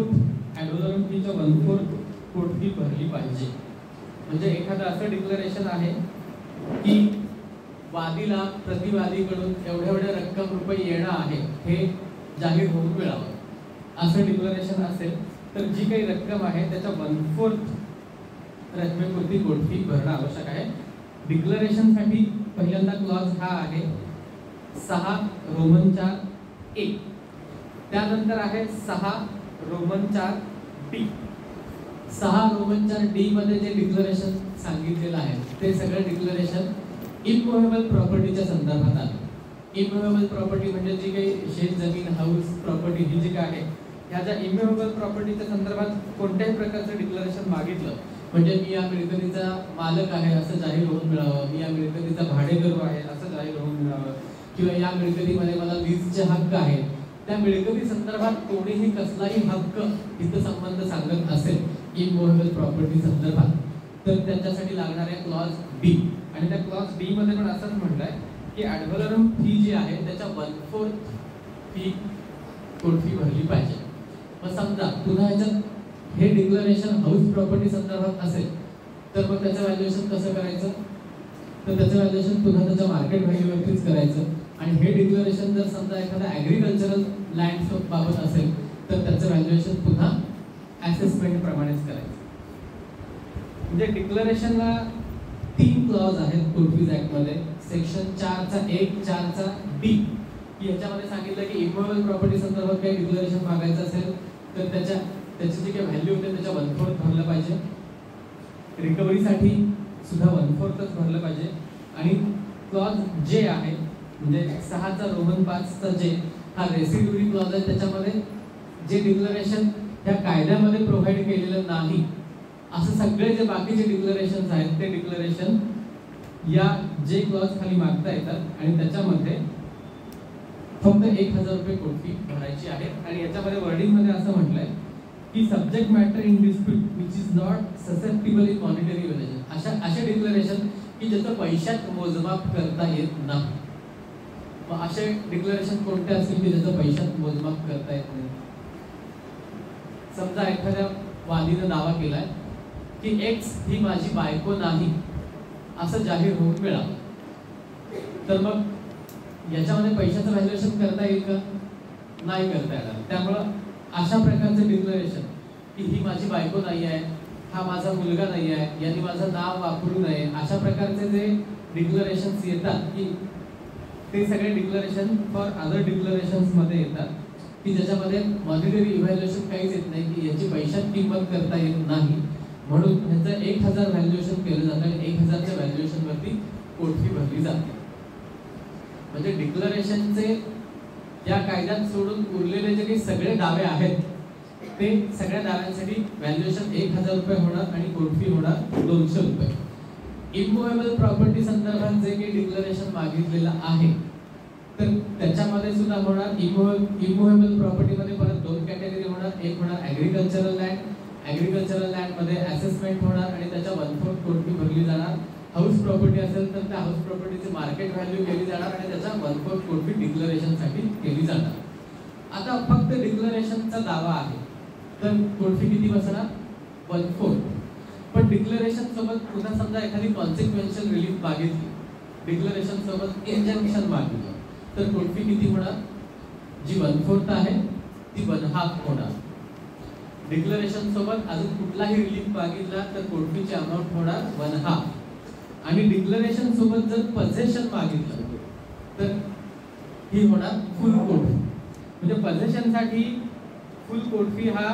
ॲडव्हलरम फीच्या 1/4 कोर्ट फी भरली पाहिजे. म्हणजे एखादं असं डिक्लरेशन आहे की वादीला प्रतिवादीकडून एवढ्या रक्कम रुपये येणं आहे हे जाहीर होऊन मिळावं, असं डिक्लरेशन असेल तर जी काही रक्कम आहे त्याच्या 1/4 रकमेपुरती कोर्ट फी भरणं आवश्यक आहे. डिक्लरेशनसाठी पहिल्यांदा क्लॉज हा आहे 6 रोमन 4(a), त्यानंतर आहे 6 रोमन 4(d). 6 रोमन 4(d) मध्ये जे डिक्लरेशन सांगितलेलं आहे ते सगळं डिक्लरेशन इमूव्हेबल प्रॉपर्टीच्या संदर्भात आहे. इमूव्हेबल प्रॉपर्टी म्हणजे जी काही शेत जमीन हाऊस प्रॉपर्टी ही जी काय आहे ह्या ज्या इमूव्हेबल प्रॉपर्टीच्या संदर्भात कोणत्याही प्रकारचं डिक्लरेशन मागितलं म्हणजे मी या मिळकतीचा मालक आहे असं जाहीर होऊन मिळावं, मी या मिळकतीचा भाडेकरू आहे असं जाहीर होऊन मिळावं, किंवा या मिळकतीमध्ये मला लीजचे हक्क आहेत, त्या मिळकती संदर्भात कोणीही कसलाही हक्क हितसंबंध सांगत असेल इमूव्हेबल प्रॉपर्टी संदर्भात तर त्याच्यासाठी लागणाऱ्या क्लॉज बी, आणि त्या क्लॉज बी मध्ये पण असंच म्हटलंय की ॲडव्हलरम फी जी आहे त्याच्या 1/4 फी कोर्ट फी भरली पाहिजे. मग समजा पुन्हा ह्याच्यात हे डिक्लरेशन हाऊस प्रॉपर्टी संदर्भात असेल तर मग त्याचं व्हॅल्युएशन कसं करायचं, तर त्याचं व्हॅल्युएशन पुन्हा त्याच्या मार्केट व्हॅल्यूवरतीच करायचं. आणि हे डिक्लरेशन जर समजा एखादा ॲग्रिकल्चरल लँड बाबत असेल तर त्याचं व्हॅल्युएशन पुन्हा असेसमेंट प्रमाणेच करायचं. म्हणजे डिक्लरेशनला 3 क्लॉज आहेत कोर्ट फीज ऍक्ट मध्ये, सेक्शन 4चा 1 4चा डी याच्यामध्ये सांगितलं की इमोवेबल प्रॉपर्टी संदर्भात काही डिक्लेरेशन मागायचं असेल तर त्याची जी काही व्हॅल्यू होते त्याच्या 1/4 भरलं पाहिजे. रिकव्हरीसाठी सुद्धा 1/4च भरलं पाहिजे. आणि क्लॉज जे आहे म्हणजे 6चा रोमन 5चा जे हा रेसिड्युअरी क्लॉज आहे. त्याच्यामध्ये जे डिक्लेरेशन त्या कायद्यामध्ये प्रोव्हाइड केलेलं नाही असं सगळे जे बाकीचे डिक्लेरेशन्स आहेत ते डिक्लेरेशन या जे क्लॉज खाली मागता येतात आणि त्याच्यामध्ये फक्त 1000 रुपये कोर्ट फी भरायची आहे. आणि याच्यामध्ये वर्डिंग मध्ये असं म्हटलंय की subject matter in dispute which is not susceptible in monetary valuation असे डिक्लेरेशन की ज्याचं पैशात मोजमाप करता येत नाही. मग असे डिक्लेरेशन कोणते असतील की ज्याचं पैशात मोजमाप करता येत नाही. समजा एखाद्या वादीने दावा केलाय की एक्स ही माझी बायको नाही असं जाहीर होऊन मिळालं तर मग याच्यामध्ये पैशाचं व्हॅल्युएशन करता येईल का? नाही करता येणार. त्यामुळं अशा प्रकारचं डिक्लेरेशन की ही माझी बायको नाही आहे, हा माझा मुलगा नाही आहे, यांनी माझं नाव वापरू नये, अशा प्रकारचे जे डिक्लेरेशन्स येतात की ते सगळे डिक्लेरेशन फॉर अदर डिक्लेरेशन्स मध्ये येतात की ज्याच्यामध्ये मॉनिटरी इव्हॅल्युएशन काहीच येत नाही की याची पैशात किंमत करता येत नाही. म्हणून ह्याचं 1000 व्हॅल्युएशन केलं जातं आणि 1000च्या व्हॅल्युएशन वरती कोर्ट फी भरली जाते. म्हणजे डिक्लेरेशनचे या कायद्यात सोडून उरलेले जे काही सगळे दावे आहेत ते सगळ्या दाव्यांसाठी व्हॅल्युएशन 1000 रुपये होणार आणि कोर्ट फी होणार 200 रुपये. इमोवेबल प्रॉपर्टी संदर्भात जे काही डिक्लेरेशन मागितलेलं आहे तर त्याच्यामध्ये सुद्धा होणार इमोवेबल प्रॉपर्टीमध्ये परत 2 कॅटेगरी होणार. एक होणार ॲग्रिकल्चरल लँड. ॲग्रिकल्चरल लँडमध्ये असेसमेंट होणार आणि त्याच्या 1/4 कोर्ट फी भरली जाणार. हाऊस प्रॉपर्टी असेल तर त्या हाऊस प्रॉपर्टीची मार्केट व्हॅल्यू केली जाणार आणि त्याच्या 1/4 कोर्ट फी डिक्लेरेशनसाठी केली जाणार. आता फक्त डिक्लेरेशनचा दावा आहे तर कोर्ट फी किती बसणार? 1/4. पण डिक्लेरेशन सोबत पुन्हा समजा एखादी कॉन्सिक्वेन्शियल रिलीफ मागितली, डिक्लेरेशन सोबत इंजंक्शन मागितलं तर कोर्ट फी किती होणार? जी 1/4 आहे ती 1/2 होणार. डिक्लेरेशन सोबत अजून कुठलाही रिलीफ मागितला तर कोर्ट फीची अमाउंट होणार 1/2. आणि डिक्लेरेशन सोबत जर पजेशन मागितलं तर ही होणार फुल कोर्ट फी. म्हणजे पजेशनसाठी फुल कोर्ट फी हा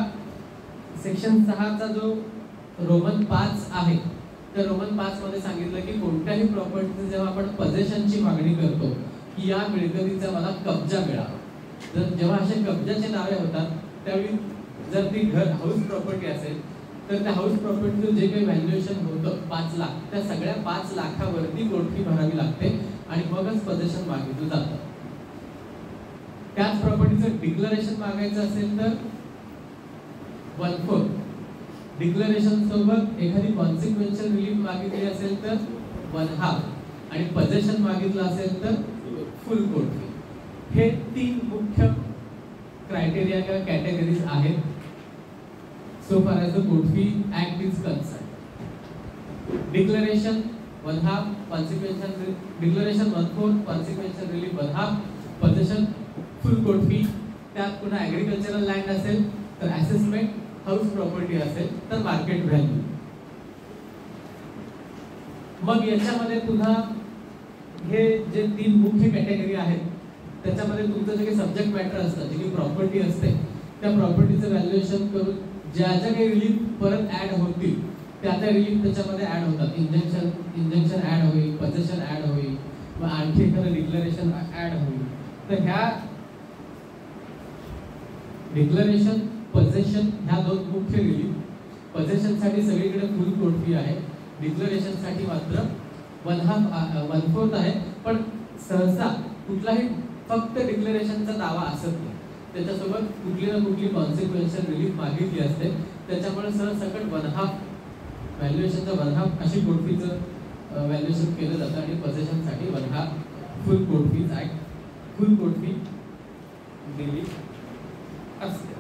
सेक्शन 6चा जो रोमन 5 आहे त्या रोमन 5 मध्ये सांगितलं की कोणत्याही प्रॉपर्टीचं जेव्हा आपण पजेशनची मागणी करतो की या मिळकतीचा मला कब्जा मिळावा, जर जेव्हा असे कब्जाचे दावे होतात त्यावेळी जर ती घर हाऊस प्रॉपर्टी असेल तर त्या हाऊस प्रॉपर्टीचं जे काही व्हॅल्युएशन होतं 5 लाख त्या सगळ्या 5 लाखावरती कोर्ट फी भरावी लागते आणि मगच पजेशन मागितलं जातं. त्याच प्रॉपर्टीचं डिक्लेरेशन मागायचं असेल तर 1/4. डिक्लेरेशन सोबत एखादी कॉन्सिक्वेन्शियल रिलीफ मागितली असेल तर 1/2 आणि पजेशन मागितलं असेल तर फुल कोर्ट फी. हे 3 मुख्य क्रायटेरिया किंवा कॅटेगरीज आहेत so far as the court fee act is concerned. Declaration 1/2, consequential declaration 1/4, consequential relief 1/2, possession full court fee. त्यात पुन्हा ॲग्रिकल्चरल लँड असेल तर असेसमेंट, हाऊस प्रॉपर्टी असेल तर मार्केट व्हॅल्यू. मग याच्यामध्ये पुन्हा हे जे 3 मुख्य कॅटेगरी आहेत त्याच्यामध्ये तुमचं जे काही सब्जेक्ट मॅटर असतं, जी काही प्रॉपर्टी असते त्या प्रॉपर्टीचं व्हॅल्युएशन करून ज्या काही रिलीफ परत ऍड होतील त्या रिलीफ त्याच्यामध्ये ऍड होतात. इंजंक्शन ऍड होईल, पजेशन ऍड होईल, मग आणखी एखादं डिक्लेरेशन ऍड होईल. तर ह्या डिक्लेरेशन पजेशन ह्या 2 मुख्य रिलीफ. पजेशनसाठी सगळीकडे फुल कोर्ट फी आहे, डिक्लेरेशनसाठी मात्र 1/4 आहे. पण सहसा कुठलाही फक्त डिक्लेरेशनचा दावा असत नाही, त्याच्यासोबत कुठली ना कुठली कॉन्सिक्वेन्शियल रिलीफ मागितली असते. त्याच्यामुळे सरसकट 1/2 व्हॅल्युएशनचा 1/2 अशी कोर्ट फीचं व्हॅल्युएशन केलं जातं आणि पजेशनसाठी 1/2 फुल कोर्ट फीज आहे. फुल कोर्ट फी दिली असते.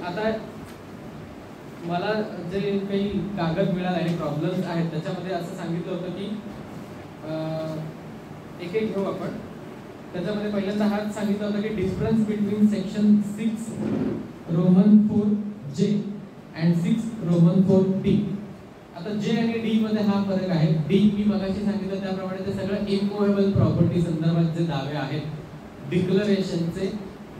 आता मला जे काही कागद मिळाले आणि प्रॉब्लेम्स आहेत त्याच्यामध्ये असं सांगितलं होतं की एक घेऊ आपण. त्याच्यामध्ये पहिल्यांदा हाच सांगितलं होतं की डिफरन्स बिटवीन सेक्शन 6 रोमन 4 जे अँड 6 रोमन 4 टी आता जे आणि डी मध्ये हा फरक आहे. डी मी मगाशी सांगितलं त्याप्रमाणे ते सगळं इमूव्हेबल प्रॉपर्टी संदर्भात जे दावे आहेत, डिक्लरेशनचे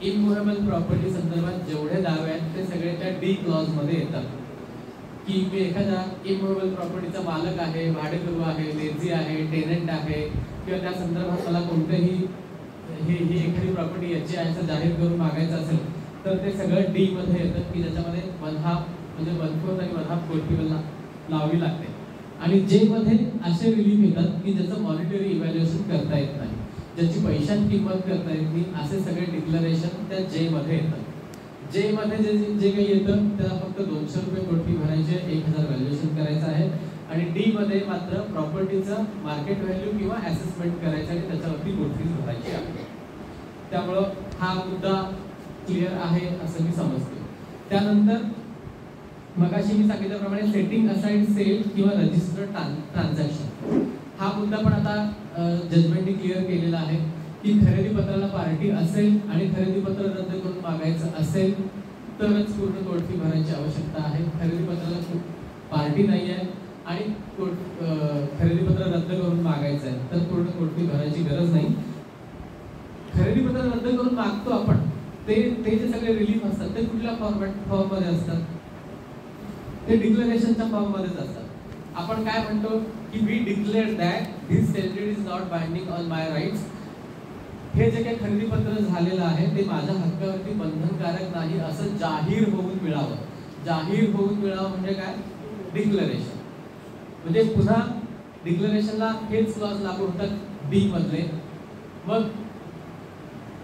इमूव्हेबल प्रॉपर्टी संदर्भात जेवढे दावे आहेत ते सगळे त्या डी क्लॉज मध्ये येतात. की मी एखादा इमूव्हेबल प्रॉपर्टीचा मालक आहे, भाडेकरू आहे, लेझी आहे, टेनंट आहे, किंवा त्या संदर्भात मला कोणतेही ही एखादी प्रॉपर्टी याची आहे असं जाहीर करून मागायचं असेल तर ते सगळं डी मध्ये येतं, की ज्याच्यामध्ये 1/2 म्हणजे 1/4 आणि 1/2 कोर्टिबल लावावी लागते. आणि जे मध्ये असे रिलीफ येतात की ज्याचं मॉनिटरी इव्हॅल्युएशन करता येत नाही, ज्याची पैशात किंमत करता येत नाही, असे सगळे डिक्लरेशन त्या जे मध्ये येतात. जे मध्ये जे काही येतं त्याला फक्त 200 रुपये कोटी भरायचे, 1000 व्हॅल्युएशन करायचं आहे. आणि डी मध्ये मात्र प्रॉपर्टीचं मार्केट व्हॅल्यू किंवा असेसमेंट करायचं आणि त्याच्यावरती कोटी भरायची आहे. त्यामुळं हा मुद्दा क्लिअर आहे असं मी समजते. त्यानंतर मगाशी मी सांगितल्याप्रमाणे सेटिंग असाइड सेल किंवा रजिस्टर्ड ट्रान्झॅक्शन हा मुद्दा पण आता जजमेंटने क्लिअर केलेला आहे की खरेदी पत्राला पार्टी असेल आणि खरेदी पत्र रद्द करून मागायचं असेल तरच पूर्ण कोर्ट फी भरायची आवश्यकता आहे. खरेदी पत्राला पार्टी नाही आहे आणि खरेदी पत्र रद्द करून मागायचं आहे तर पूर्ण कोर्ट फी भरायची गरज नाही. खरेदी पत्र रद्द करून मागतो आपण, ते जे सगळे रिलीफ असतात ते कुठल्या फॉर्म मध्ये असतात? ते डिक्लेरेशनच्या फॉर्म मध्येच असतात. आपण काय म्हणतो की we declare that this sale deed is not binding on my rights. हे जे काही खरेदी पत्र झालेलं आहे ते माझ्या हक्कावरती बंधनकारक नाही असं जाहीर होऊन मिळावं. जाहीर होऊन मिळावं म्हणजे काय? डिक्लेरेशन. म्हणजे पुन्हा डिक्लेरेशनला हेच क्लॉज लागू होतात बी मधले. मग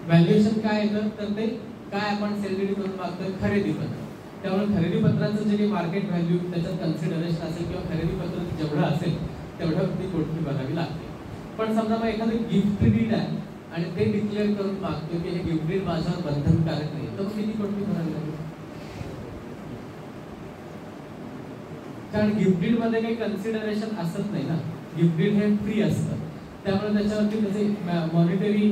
व्हॅल्युएशन काय येतं तर ते काय आपण सेल डीड करून मागतोय? खरेदी पत्र. त्यामुळे खरेदी पत्राचं जे काही मार्केट व्हॅल्यू त्याच्यात कन्सिडरेशन असेल किंवा खरेदी पत्र जेवढं असेल तेवढं ती कोर्ट फी भरावी लागते. पण समजा मग एखादं गिफ्ट डीड आहे आणि ते डिक्लेअर करून मागतो की हे गिफ्ट डीड माझ्यावर बंधनकारक नाही, तर किती कोर्ट फी भरावी लागेल? कारण गिफ्ट डीड मध्ये काही कन्सिडरेशन असत नाही ना. गिफ्ट डीड हे फ्री असतं, त्यामुळे त्याच्यावरती त्याचे मॉनिटरी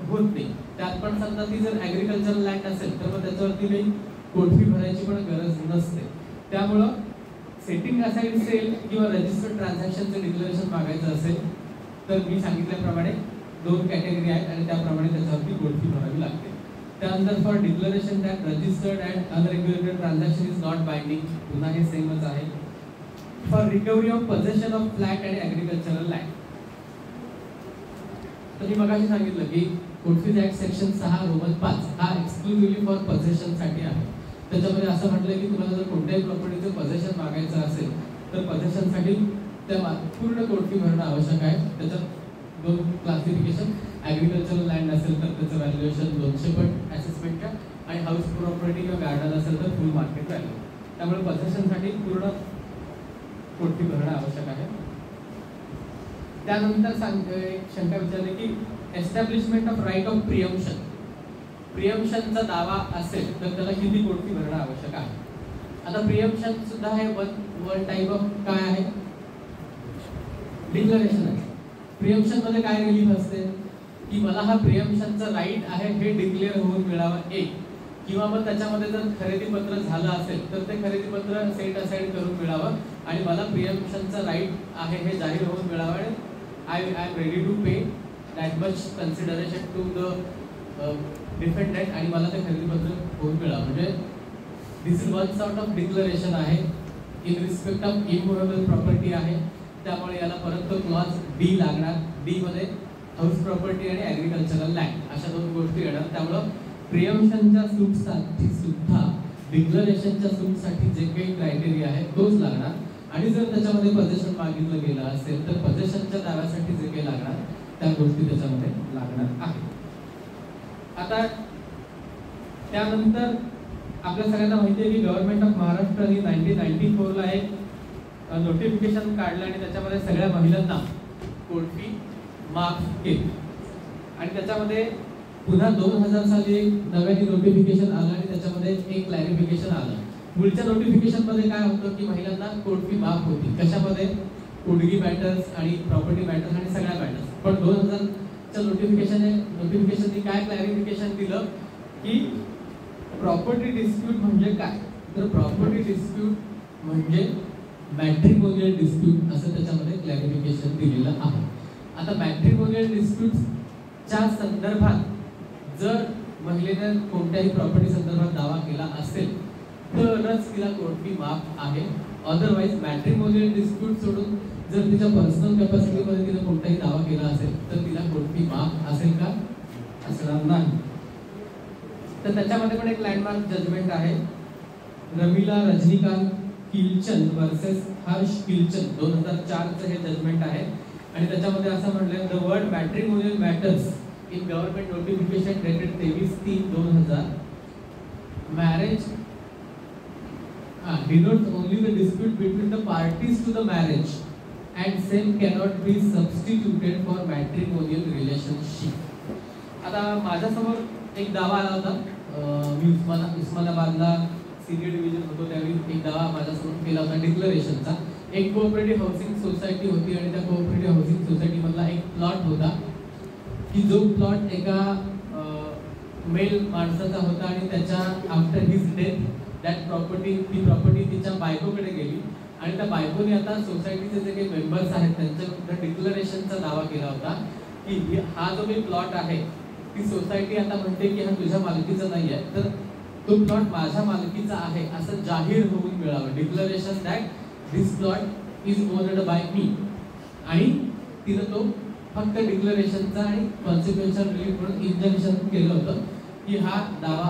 होत नाही. त्यात पण समजा ती जर ऍग्रिकल्चरल लँड असेल तर मग त्याच्यावरती काही कोर्ट फी भरायची पण गरज नसते. त्यामुळं सेटिंग असाइड सेल किंवा रजिस्टर्ड ट्रान्झॅक्शनचं डिक्लेरेशन मागायचं असेल तर मी सांगितल्याप्रमाणे 2 कॅटेगरी आहेत आणि त्याप्रमाणे त्याच्यावरती कोर्ट फी भरावी लागते. त्यानंतर for declaration that registered and unregulated transaction is not binding, पुन्हा हे सेमच आहे. For recovery of possession of flat and agricultural land, तर मी मगाशी सांगितलं की court fees act section 6 Roman 5 हा एक्सक्लुझिव्हली फॉर पोझेशन साठी आहे. त्याच्यामध्ये असं म्हटलंय की तुम्हाला जर कोणत्याही प्रॉपर्टीचं पोझेशन मागायचं असेल तर पोझेशनसाठी त्या पूर्ण कोर्ट फी भरणं आवश्यक आहे. त्याच्यात 2 क्लासिफिकेशन, ऍग्रिकल्चरल लँड असेल तर त्याचं व्हॅल्युएशन 200% असेसमेंटच्या, आणि हाऊस प्रॉपर्टी किंवा गार्डन असेल तर फुल मार्केट व्हॅल्यू. त्यामुळे पोझेशनसाठी पूर्ण कोर्ट फी भरणं आवश्यक आहे. त्यानंतर शंका विचारली की establishment of right of preemption. प्रियम्पशनचा दावा असेल तर त्याला किती कोर्ट फी भरणं आवश्यक आहे? आता प्रियम्पशन सुद्धा हे वन टाइप ऑफ काय आहे? डिक्लेरेशन आहे. प्रियम्पशन मध्ये काय रिलीफ असते की मला हा प्रियम्पशनचा राईट आहे हे डिक्लेअर होऊन मिळावं एक, किंवा मग त्याच्यामध्ये जर खरेदी पत्र झालं असेल तर ते खरेदी पत्र सेट असाइड करून मिळावं आणि मला प्रियम्पशनचा राईट आहे हे जाहीर होऊन मिळावं आणि I am ready to pay that much consideration to the defendant आणि मला ते खरेदी पत्र होऊन मिळावं. म्हणजे this is one sort of declaration आहे in respect of immovable property आहे. त्यामुळे याला परत तो क्लॉज डी लागणार. डी मध्ये हाऊस प्रॉपर्टी आणि ऍग्रिकल्चरल लँड अशा 2 गोष्टी येणार. त्यामुळं प्रियम्पशनच्या सूटसाठी सुद्धा डिक्लेरेशनच्या सूटसाठी जे काही क्रायटेरिया आहे तोच लागणार. आणि जर त्याच्यामध्ये पोझेशन मागितलं गेलं असेल तर पोझेशनच्या दाव्यासाठी जे काही लागणार त्या गोष्टी त्याच्यामध्ये लागणार आहे. आता त्यानंतर आपल्या सगळ्यांना माहिती आहे की गव्हर्नमेंट ऑफ महाराष्ट्राने 1994 ला एक नोटिफिकेशन काढलं आणि त्याच्यामध्ये सगळ्या महिलांना कोर्ट फी माफ केली. आणि त्याच्यामध्ये पुन्हा 2000 साली एक नव्याने नोटिफिकेशन आलं आणि त्याच्यामध्ये एक क्लॅरिफिकेशन आलं. पुढच्या नोटिफिकेशन मध्ये काय होतं की महिलांना कोर्ट फी माफ होती. कशामध्ये? कुडगी मॅटर्स आणि प्रॉपर्टी मॅटर्स आणि सगळ्या मॅटर्स. पण 2000च्या नोटिफिकेशनने काय क्लॅरिफिकेशन दिलं की प्रॉपर्टी डिस्प्यूट म्हणजे काय? तर प्रॉपर्टी डिस्प्यूट म्हणजे मॅट्रिमोनियल डिस्प्यूट असं त्याच्यामध्ये क्लॅरिफिकेशन दिलेलं आहे. आता मॅट्रिमोनियल डिस्प्यूटच्या संदर्भात जर महिलेने कोणत्याही प्रॉपर्टी संदर्भात दावा केला असेल तरच तिला कोर्ट फी माफ आहे. अदरवाईज मॅट्रिमोनियल डिस्प्यूट सोडून जर तिच्या पर्सनल कॅपॅसिटीमध्ये तिने कोणताही दावा केला असेल तर तिला कोर्ट फी माफ असेल का? असणार नाही. तर त्याच्यामध्ये पण एक लँडमार्क जजमेंट आहे. रमीला रजनीकांत किलचंद वर्सेस हर्ष किलचंद 2004चं हे जजमेंट आहे. आणि त्याच्यामध्ये असं म्हटलंय the word matrimonial matters in government notification dated 23/3/2000 marriage denotes only the dispute between the parties to the marriage and same cannot be substituted for matrimonial relationship. आता माझ्यासमोर एक दावा आला होता. मी उस्मानाबादला सिनियर डिव्हिजन होतो त्यावेळी एक दावा माझ्यासमोर केला होता डिक्लरेशनचा. एक कोऑपरेटिव्ह हाऊसिंग सोसायटी होती आणि त्या कोऑपरेटिव्ह हाऊसिंग सोसायटीमधला एक प्लॉट होता की जो प्लॉट एका मेल माणसाचा होता आणि त्याच्या आफ्टर हिज डेथ ती प्रॉपर्टी तिच्या बायकोकडे गेली आणि त्या बायकोने आता सोसायटीचे जे काही मेंबर्स आहेत त्यांच्याविरुद्ध डिक्लरेशनचा दावा केला होता की हा जो मी प्लॉट आहे ती सोसायटी आता म्हणते की हा तुझ्या मालकीचा नाही आहे तर तो प्लॉट माझ्या मालकीचा आहे असं जाहीर होऊन मिळावं. Declaration that this plot is owned by me. आणि तिनं तो फक्त डिक्लरेशनचा आणि कॉन्सिक्वेन्शियल रिलीफ म्हणून इंजंक्शन केलं होतं की हा दावा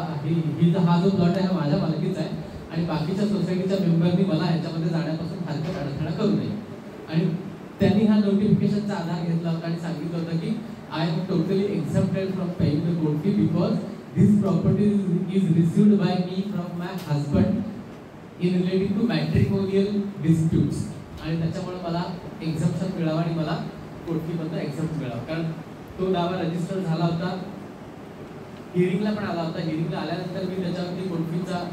हा जो प्लॉट आहे हा माझ्या मालकीचा आहे आणि बाकीच्या सोसायटीच्या मेंबरनी मला याच्यामध्ये जाण्यापासून हलक्यात अडथळा करू नये. आणि त्यांनी हा नोटिफिकेशनचा आधार घेतला होता आणि सांगितलं होतं की I am totally exempted from paying the court fee because this property is received by me from my husband in relating to matrimonial disputes. आणि त्याच्यामुळे मला एक्झम्पशन मिळावं आणि मला कोर्ट फीमधनं एक्झम्प्ट मिळावं. कारण तो दावा रजिस्टर झाला होता, हिअरिंगला पण आला होता. हिअरिंगला आल्यानंतर मी त्याच्यावरती कोर्ट फीचा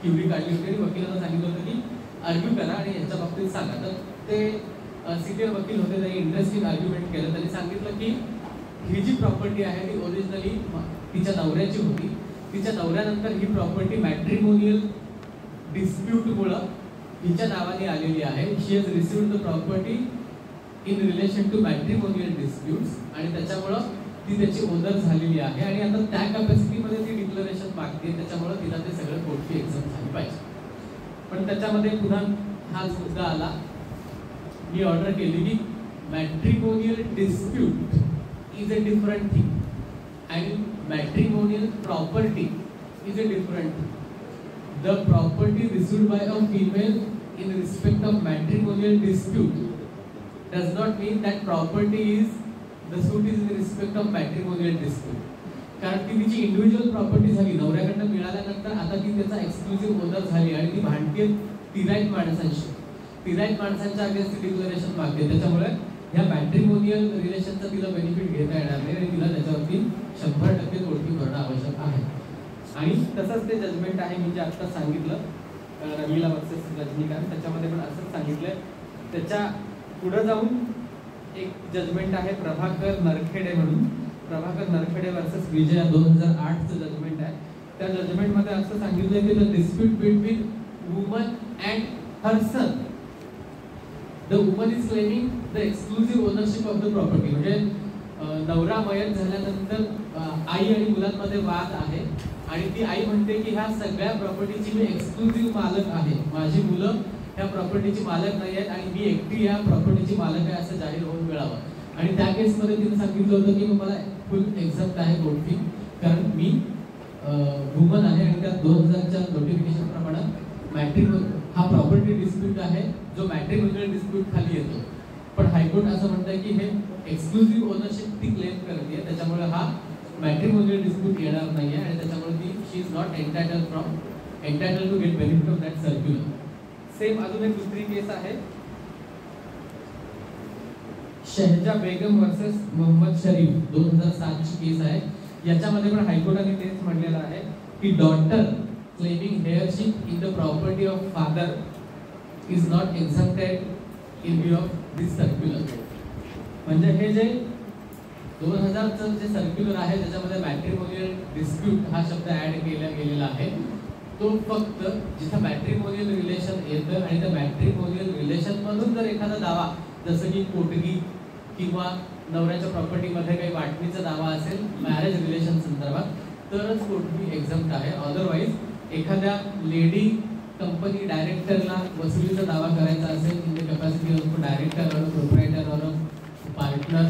क्युरी काढली होती आणि वकिलांना सांगितलं होतं की आर्ग्यू करा आणि यांच्या बाबतीत सांगा. तर ते सिनियर वकील होते, त्यांनी इंटरेस्टिंग आर्ग्युमेंट केलं. त्यांनी सांगितलं की ही जी प्रॉपर्टी आहे ती ओरिजिनली तिच्या नवऱ्याची होती. तिच्या नवऱ्यानंतर ही प्रॉपर्टी मॅट्रिमोनियल डिस्प्यूटमुळं हिच्या नावाने आलेली आहे. She has received the property in relation to matrimonial disputes आणि त्याच्यामुळं ती त्याची ओनर झालेली आहे आणि आता त्या कॅपॅसिटीमध्ये ती डिक्लरेशन मागते. त्याच्यामुळे तिला ते सगळं कोर्ट फी एक्झाम झाली पाहिजे. पण त्याच्यामध्ये पुन्हा हाच मुद्दा आला. मी ऑर्डर केली की matrimonial dispute is a different thing and matrimonial property is a different thing. The property received by a female in respect of matrimonial dispute does not mean that property is the suit is in respect of matrimonial dispute. कारण ती तिची individual property झाली, नवऱ्याकडनं मिळाल्यानंतर आता ती त्याचा exclusive owner झाली आणि ती भांडते तिराईत माणसांच्या अगेन्स्ट डिक्लरेशन मागते. त्याच्यामुळे ह्या मॅट्रिमोनियल रिलेशनचा तिला बेनिफिट घेता येणार नाही आणि तिला त्याच्यावरती 100% कोर्ट फी भरणं आवश्यक आहे. आणि तसंच ते जजमेंट आहे मी जे आत्ता सांगितलं रमीला वर्सेस रजनीकांत, त्याच्यामध्ये पण असंच सांगितलंय. त्याच्या पुढे जाऊन एक जजमेंट आहे प्रभाकर नरखेडे म्हणून, प्रभाकर नरखेडे वर्सेस विजया 2008चं जजमेंट आहे. त्या जजमेंटमध्ये असं सांगितलंय की the dispute between woman and her son, the woman is claiming the exclusive ownership of the property. म्हणजे नवरा मयत झाल्यानंतर आई आणि मुलांमध्ये वाद आहे आणि ती आई म्हणते की ह्या सगळ्या प्रॉपर्टीची मी एक्सक्लुझिव्ह मालक आहे, माझी मुलं ह्या प्रॉपर्टीची मालक नाही आहेत आणि मी एकटी या प्रॉपर्टीची मालक आहे असं जाहीर होऊन मिळावं. आणि त्या केसमध्ये तिने सांगितलं होतं की मला फुल एक्झम्प्ट आहे कोर्ट फी, कारण मी वुमन आहे आणि त्या 2000च्या नोटिफिकेशन प्रमाणे हा प्रॉपर्टी डिस्प्यूट आहे जो मॅट्रिमोनियल डिस्प्यूट खाली येतो. पण हायकोर्ट असं म्हणतंय की हे एक्सक्लुझिव्ह ओनरशिप ती क्लेम करते, त्याच्यामुळे हा मॅट्रिमोनियल डिस्प्यूट येणार नाही आहे आणि त्याच्यामुळे ती she is not entitled to get benefit of that circular. Same अजून एक दुसरी केस आहे शहजा बेगम वर्सेस मोहम्मद शरीफ 2007ची केस आहे. याच्यामध्ये पण हायकोर्टाने तेच म्हटलेलं आहे की daughter claiming heirship in the property of father is not exempted in view of this circular. म्हणजे हे जे 2000चं जे सर्क्युलर आहे त्याच्यामध्ये मॅट्रिमोनियल डिस्प्यूट हा शब्द ऍड केला गेलेला आहे. तो तो फक्त जिथं मॅट्रिमोनियल रिलेशन येतं आणि त्या मॅट्रिमोनियल रिलेशनमधून जर एखादा दावा जसं की पोटगी किंवा नवऱ्याच्या प्रॉपर्टीमध्ये काही वाटणीचा दावा असेल मॅरेज रिलेशन संदर्भात तरच कोर्टफी एक्झम्प्ट आहे. अदरवाईज एखाद्या लेडी कंपनी डायरेक्टरला वसुलीचा दावा करायचा असेल in the capacity of director और प्रोप्रायटर और पार्टनर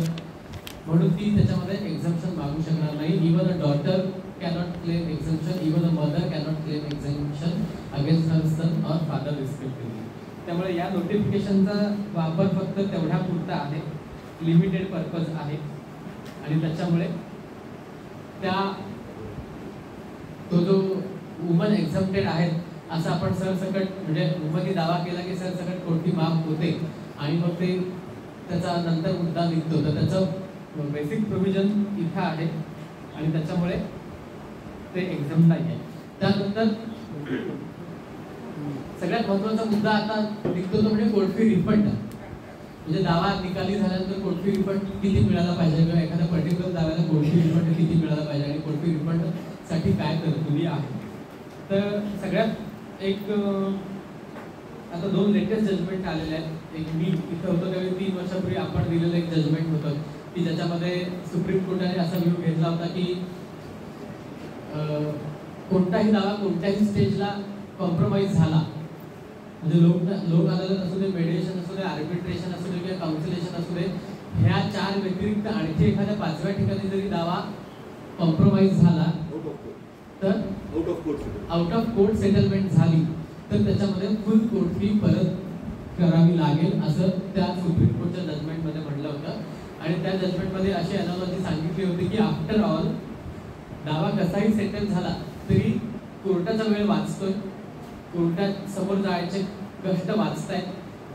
म्हणून ती त्याच्यामध्ये एक्झम्पशन मागू शकणार नाही. Even a daughter cannot claim exemption, even a mother cannot claim exemption against her son or father respectively. त्यामुळे या नोटिफिकेशनचा वापर फक्त तेवढ्या पुरता आहे, लिमिटेड पर्पज आहे आणि त्याच्यामुळे त्या तो जो वुमन एक्झम्प्टेड आहेत असं आपण सरसकट म्हणजे वुमननी दावा केला की सरसकट कोर्टी माफ होते आणि मग ते त्याचा नंतर मुद्दा निघतो तर त्याचं बेसिक प्रोव्हिजन इथं आहे आणि त्याच्यामुळे ते एक्झाम नाही आहे. त्यानंतर सगळ्यात महत्त्वाचा मुद्दा आता निघतो तो म्हणजे कोर्ट फी रिफंड. म्हणजे दावा निकाली झाल्यानंतर कोर्ट फी रिफंड किती मिळाला पाहिजे किंवा एखाद्या पर्टिक्युलर दाव्याला कोर्ट फी रिफंड किती मिळाला पाहिजे आणि कोर्ट फी रिफंड साठी काय तरतुदी आहे. तर सगळ्यात एक आता 2 लेटेस्ट जजमेंट आलेले आहेत. एक मी इथं होतो त्यावेळी 3 वर्षापूर्वी आपण दिलेलं एक जजमेंट होतं की ज्याच्यामध्ये सुप्रीम कोर्टाने असा व्ह्यू घेतला होता की कोणताही दावा कोणत्याही स्टेजला कॉम्प्रोमाइज झाला म्हणजे लोक अदालत असू दे, मेडिएशन असू दे, आर्बिट्रेशन असू दे किंवा काउन्सिलेशन असू दे, ह्या 4 व्यतिरिक्त आणखी एखाद्या 5व्या ठिकाणी जरी दावा कॉम्प्रोमाइज झाला तर आउट ऑफ कोर्ट सेटलमेंट झाली तर त्याच्यामध्ये फुल कोर्ट फी परत करावी लागेल असं त्या सुप्रीम कोर्टच्या जजमेंटमध्ये म्हटलं होतं. आणि त्या जजमेंटमध्ये अशी अनालॉजी सांगितली होती की आफ्टर ऑल दावा कसाही सेटल झाला तरी कोर्टाचा वेळ वाचतोय, कोर्टात समोर जायचे कष्ट वाचतायत.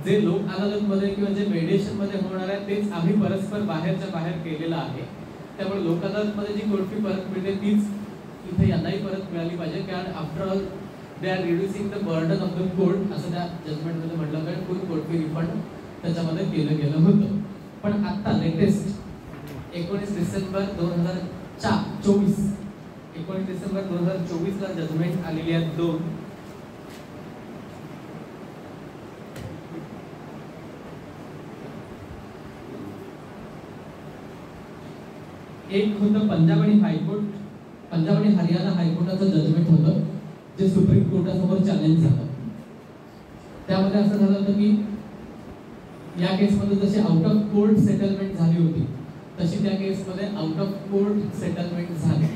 जे लोक अदालतमध्ये किंवा जे मेडिएशनमध्ये होणार आहे तेच आम्ही परस्पर बाहेरच्या बाहेर केलेलं आहे. त्यामुळे लोक अदालतमध्ये जी कोर्ट फी परत मिळते तीच इथे यांनाही परत मिळाली पाहिजे कारण after all they are reducing the burden of the court असं त्या जजमेंटमध्ये म्हटलं कारण फुल कोर्ट फी रिफंड त्याच्यामध्ये केलं गेलं होतं. पण आता लेटेस्ट 19 डिसेंबर 2024 ला जजमेंट आलेली आहेत 2. एक होतं पंजाब आणि हरियाणा हायकोर्टाचं जजमेंट होतं जे सुप्रीम कोर्टासमोर चॅलेंज झालं. त्यामध्ये असं झालं होतं की या केसमध्ये जशी आउट ऑफ कोर्ट सेटलमेंट झाली होती तशी त्या केसमध्ये आउट ऑफ कोर्ट सेटलमेंट झाली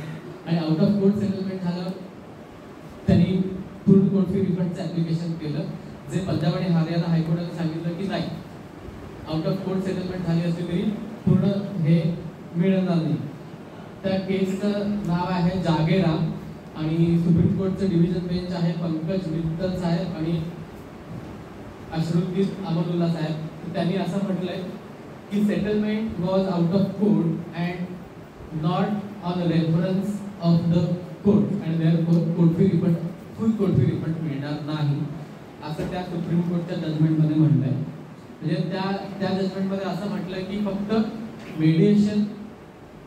आणि आउट ऑफ कोर्ट सेटलमेंट झालं त्यांनी फुल कोर्ट फी रिफंडचं ऍप्लिकेशन केलं. जे पंजाब आणि हरियाणा हायकोर्टाने सांगितलं की नाही आउट ऑफ कोर्ट सेटलमेंट झाली असली तरी पूर्ण हे मिळणार नाही. त्या केसचं नाव आहे जागेरा आणि सुप्रीम कोर्टचं डिव्हिजन बेंच आहे पंकज मित्तल साहेब आणि अशरुद्दीन अमरुल्ला साहेब. त्यांनी असं म्हटलंय की settlement was out of court and not on reference of the court and therefore court fee refund full court fee refund मिळणार नाही असं त्या सुप्रीम कोर्टच्या जजमेंटमध्ये म्हटलंय. म्हणजे त्या जजमेंटमध्ये असं म्हटलंय की फक्त मेडिएशन,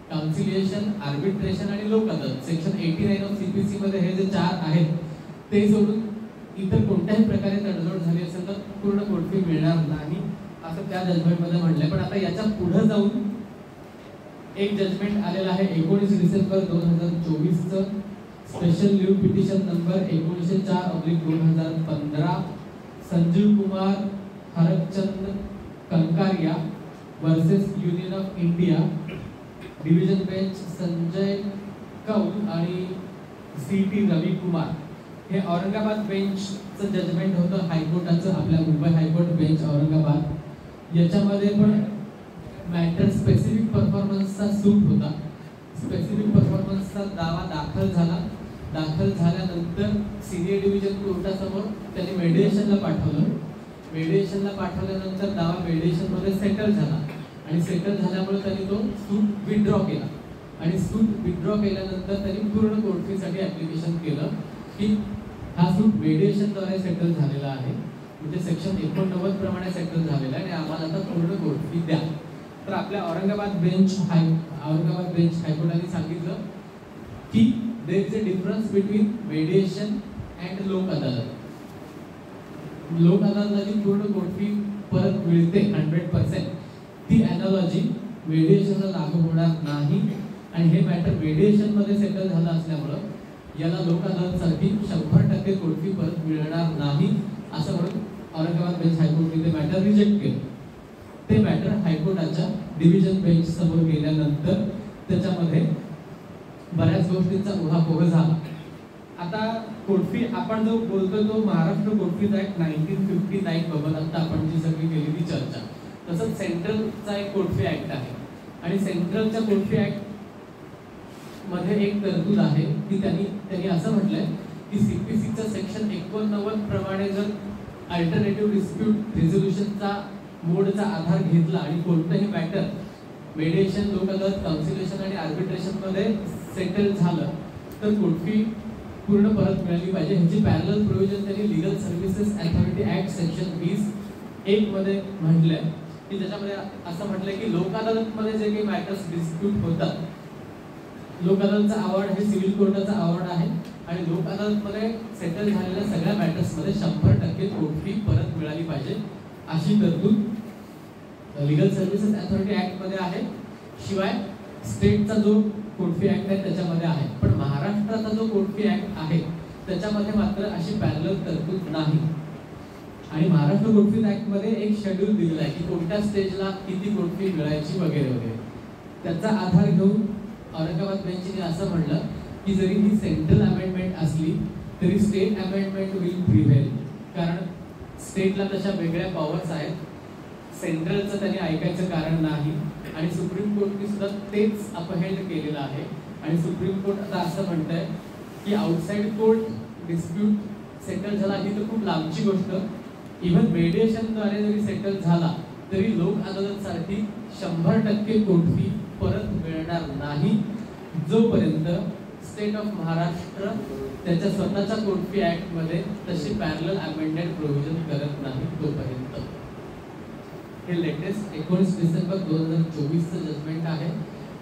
काउन्सिलिएशन, आर्बिट्रेशन आणि लोक अदालत सेक्शन 89 ऑफ CPC मध्ये हे जे 4 आहेत ते सोडून इतर कोणत्याही प्रकारे तडजोड झाली असेल तर पूर्ण कोर्ट फी मिळणार नाही असं त्या जजमेंटमध्ये म्हटलंय. पण आता याच्या पुढे जाऊन एक जजमेंट आलेलं आहे 19 डिसेंबर 2024चं special leave petition number 1904/2015 Sanjeev Kumar Harakchand Kankaria versus Union of India, division bench Sanjay Kaul आणि CT रविकुमार. हे औरंगाबाद बेंचचं जजमेंट होतं हायकोर्टाचं, आपल्या मुंबई हायकोर्ट बेंच औरंगाबाद. याच्यामध्ये पण मॅटर स्पेसिफिक परफॉर्मन्सचा सूट होता. स्पेसिफिक परफॉर्मन्सचा दावा दाखल झाला. दाखल झाल्यानंतर सिनियर डिव्हिजन कोर्टासमोर त्यांनी मेडिएशनला पाठवलं. मेडिएशनला पाठवल्यानंतर दावा मेडिएशनमध्ये सेटल झाला आणि सेटल झाल्यामुळे त्यांनी तो सूट विथड्रॉ केला आणि सूट विथड्रॉ केल्यानंतर त्यांनी पूर्ण कोर्ट फीसाठी ॲप्लिकेशन केलं की हा सूट मेडिएशनद्वारे सेटल झालेला आहे, म्हणजे सेक्शन 89 प्रमाणे सेटल झालेला आहे आणि आम्हाला आता पूर्ण कोर्ट फी द्या. तर आपल्या औरंगाबाद बेंच हायकोर्टाने सांगितलं की there is a difference between mediation and Lok Adalat. लोक अदालताची पूर्ण कोर्ट फी परत मिळते 100%. ती अॅनालॉजी मेडिएशनला लागू होणार नाही आणि हे मॅटर मेडिएशन मध्ये सेटल झालं असल्यामुळं याला लोक अदालतसाठी 100% कोर्ट फी परत मिळणार नाही असं म्हणून औरंगाबाद बेंच हायकोर्टने ते मॅटर रिजेक्ट केलं. ते मॅटर हायकोर्टाच्या डिव्हिजन बेंच समोर गेल्यानंतर त्याच्यामध्ये बऱ्याच गोष्टींचा उहापोह झाला. आता कोर्ट फी आपण जो बोलतो तो महाराष्ट्र कोर्ट फीज ऍक्ट 1959 बाबत आता आपण जी सगळी केलेली चर्चा, तसंच सेंट्रलचा एक कोर्ट फी ऍक्ट आहे आणि सेंट्रलच्या कोर्ट फी ऍक्ट मध्ये एक तरतूद आहे की त्यांनी असं म्हटलंय की सीपीसीचा सेक्शन 89 प्रमाणे जर अल्टरनेटिव्ह डिस्प्यूट रिझोल्युशनचा मोडचा आधार घेतला आणि कोणतंही मॅटर मेडिएशन, लोक अदालत, काउन्सिलेशन आणि आर्बिट्रेशन मध्ये सेटल झालं तर कोर्ट फी पूर्ण परत मिळाली पाहिजे. ह्याची पॅरलल प्रोव्हिजन त्यांनी legal services authority act section 20(1) मध्ये म्हटलंय की त्याच्यामध्ये असं म्हटलंय की लोक अदालतमध्ये जे काही मॅटर्स डिस्प्यूट होतात, लोक अदालतचा अवॉर्ड हे सिव्हिल कोर्टाचा अवॉर्ड आहे आणि लोक अदालतमध्ये सेटल झालेल्या सगळ्या मॅटर्समध्ये 100% कोर्ट फी परत मिळाली पाहिजे अशी तरतूद लीगल सर्व्हिसेस अथॉरिटी ऍक्ट मध्ये आहे. शिवाय स्टेटचा जो कोर्ट फी ऍक्ट आहे त्याच्यामध्ये आहे. पण महाराष्ट्राचा जो कोर्ट फी ऍक्ट आहे त्याच्यामध्ये मात्र अशी पॅरलल तरतूद नाही आणि महाराष्ट्र कोर्ट फी ऍक्ट मध्ये एक शेड्यूल दिलेला आहे की कोणत्या स्टेजला किती कोर्ट फी मिळायची वगैरे वगैरे. त्याचा आधार घेऊन औरंगाबाद बेंचने असं म्हणलं की जरी ही सेंट्रल अमेंडमेंट असली तरी स्टेट अमेंडमेंट विल प्रिव्हेल, कारण स्टेटला तशा वेगळ्या पॉवर्स आहेत. सेंट्रलचं त्यांनी ऐकायचं कारण नाही आणि सुप्रीम कोर्टने सुद्धा तेच अपहेल्ड केलेलं आहे आणि सुप्रीम कोर्ट आता असं म्हणतंय की आउटसाइड कोर्ट डिस्प्यूट सेटल झाला ही तर खूप लांबची गोष्ट, इव्हन मेडिएशनद्वारे जरी सेटल झाला तरी लोक अदालतसाठी 100% कोर्ट फी परत मिळणार नाही जोपर्यंत स्टेट ऑफ महाराष्ट्र त्याच्या स्वतःच्या कोर्ट फी ऍक्ट मध्ये तशी पॅरलल अमेंडेड प्रोव्हिजन करत नाही तोपर्यंत. हे लेटेस्ट 19 डिसेंबर 2024चं जजमेंट आहे.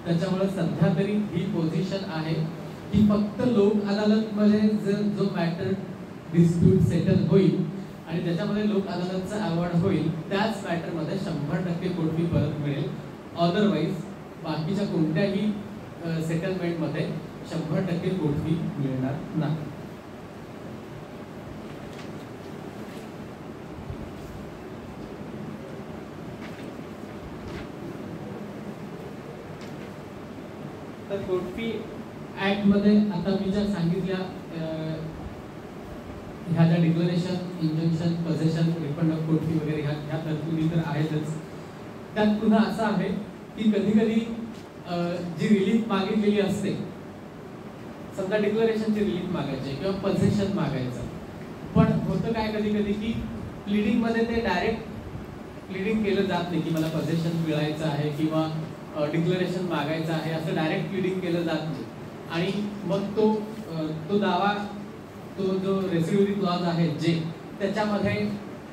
त्याच्यामुळे सध्या तरी ही पोझिशन आहे की फक्त लोक अदालतमध्ये जो मॅटर डिस्प्यूट सेटल होईल आणि त्याच्यामध्ये लोक अदालतचा अवॉर्ड होईल त्याच मॅटरमध्ये 100% कोर्ट फी परत मिळेल. अदरवाईज बाकीच्या कोणत्याही सेटलमेंटमध्ये 100% कोर्ट फी मिळणार नाही. तर कोर्ट फी ऍक्ट मध्ये आता मी ज्या सांगितल्या ह्या ज्या declaration, injunction, possession, refund of court fee वगैरे ह्या तरतुदी तर आहेतच. त्यात पुन्हा असं आहे की कधी कधी जी रिलीफ मागितलेली असते, समजा डिक्लेरेशनची रिलीफ मागायची किंवा पोझेशन मागायचं, पण होतं काय कधी कधी की प्लीडिंग मध्ये ते डायरेक्ट प्लीडिंग केलं जात नाही की मला पोझेशन मिळायचं आहे किंवा डिक्लेरेशन मागायचं आहे असं डायरेक्ट प्लीडिंग केलं जात नाही आणि मग तो दावा, तो जो रेसिड्युअरी क्लॉज आहे जे त्याच्यामध्ये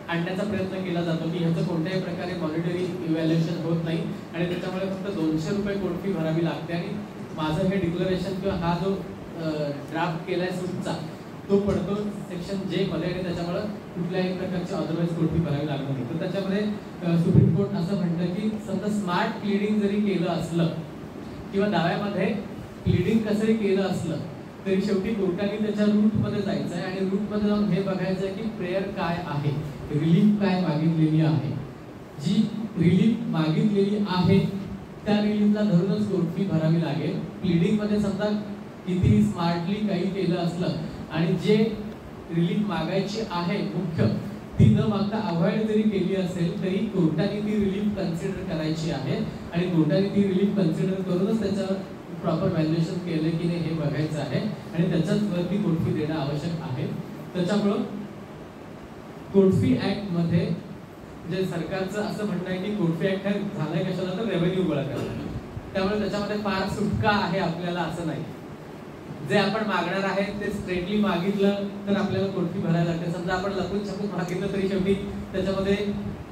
आणण्याचा प्रयत्न केला जातो की ह्याचं कोणत्याही प्रकारे मॉनिटरी इव्हॅल्युएशन होत नाही आणि त्याच्यामुळे फक्त 200 रुपये कोर्ट फी भरावी लागते आणि माझं हे डिक्लेरेशन किंवा हा जो ड्राफ्ट केलाय सूटचा तो पडतो सेक्शन जे मध्ये आणि त्याच्यामुळे कुठल्याही प्रकारची अदरवाईज कोर्ट फी भरावी लागणार नाही. तर त्याच्यामध्ये सुप्रीम कोर्ट असं म्हणतं की समजा स्मार्ट प्लीडिंग जरी केलं असलं किंवा दाव्यामध्ये प्लीडिंग कसंही केलं असलं तरी शेवटी कोर्टाने त्याच्या रूटमध्ये जायचं आहे आणि रूटमध्ये जाऊन हे बघायचं आहे की प्रेयर काय आहे, रिलीफ काय मागितलेली आहे. जी रिलीफ मागितलेली आहे त्या रिलीफला धरूनच कोर्ट फी भरावी लागेल. प्लीडिंगमध्ये समजा कितीही स्मार्टली काही केलं असलं आणि जे रिलीफ मागायची आहे मुख्य ती न मागता अवॉइड जरी केली असेल तरी कोर्टाने ती रिलीफ कन्सिडर करायची आहे आणि कोर्टाने ती रिलीफ कन्सिडर करूनच त्याचं प्रॉपर व्हॅल्युएशन केलं की नाही हे बघायचं आहे आणि त्याच्याच वरती कोर्ट फी देणं आवश्यक आहे. त्याच्यामुळं कोर्ट फी ऍक्ट मध्ये जे सरकारचं असं म्हणणं आहे की कोर्ट फी ऍक्ट झालाय कशाला तर रेव्हेन्यू गोळा करायला, त्यामुळे त्याच्यामध्ये फार सुटका आहे आपल्याला असं नाही. जे आपण मागणार आहे ते स्ट्रेटली मागितलं तर आपल्याला कोर्ट फी भरायला लागते. समजा आपण लपून छपून मागितलं तरी शेवटी त्याच्यामध्ये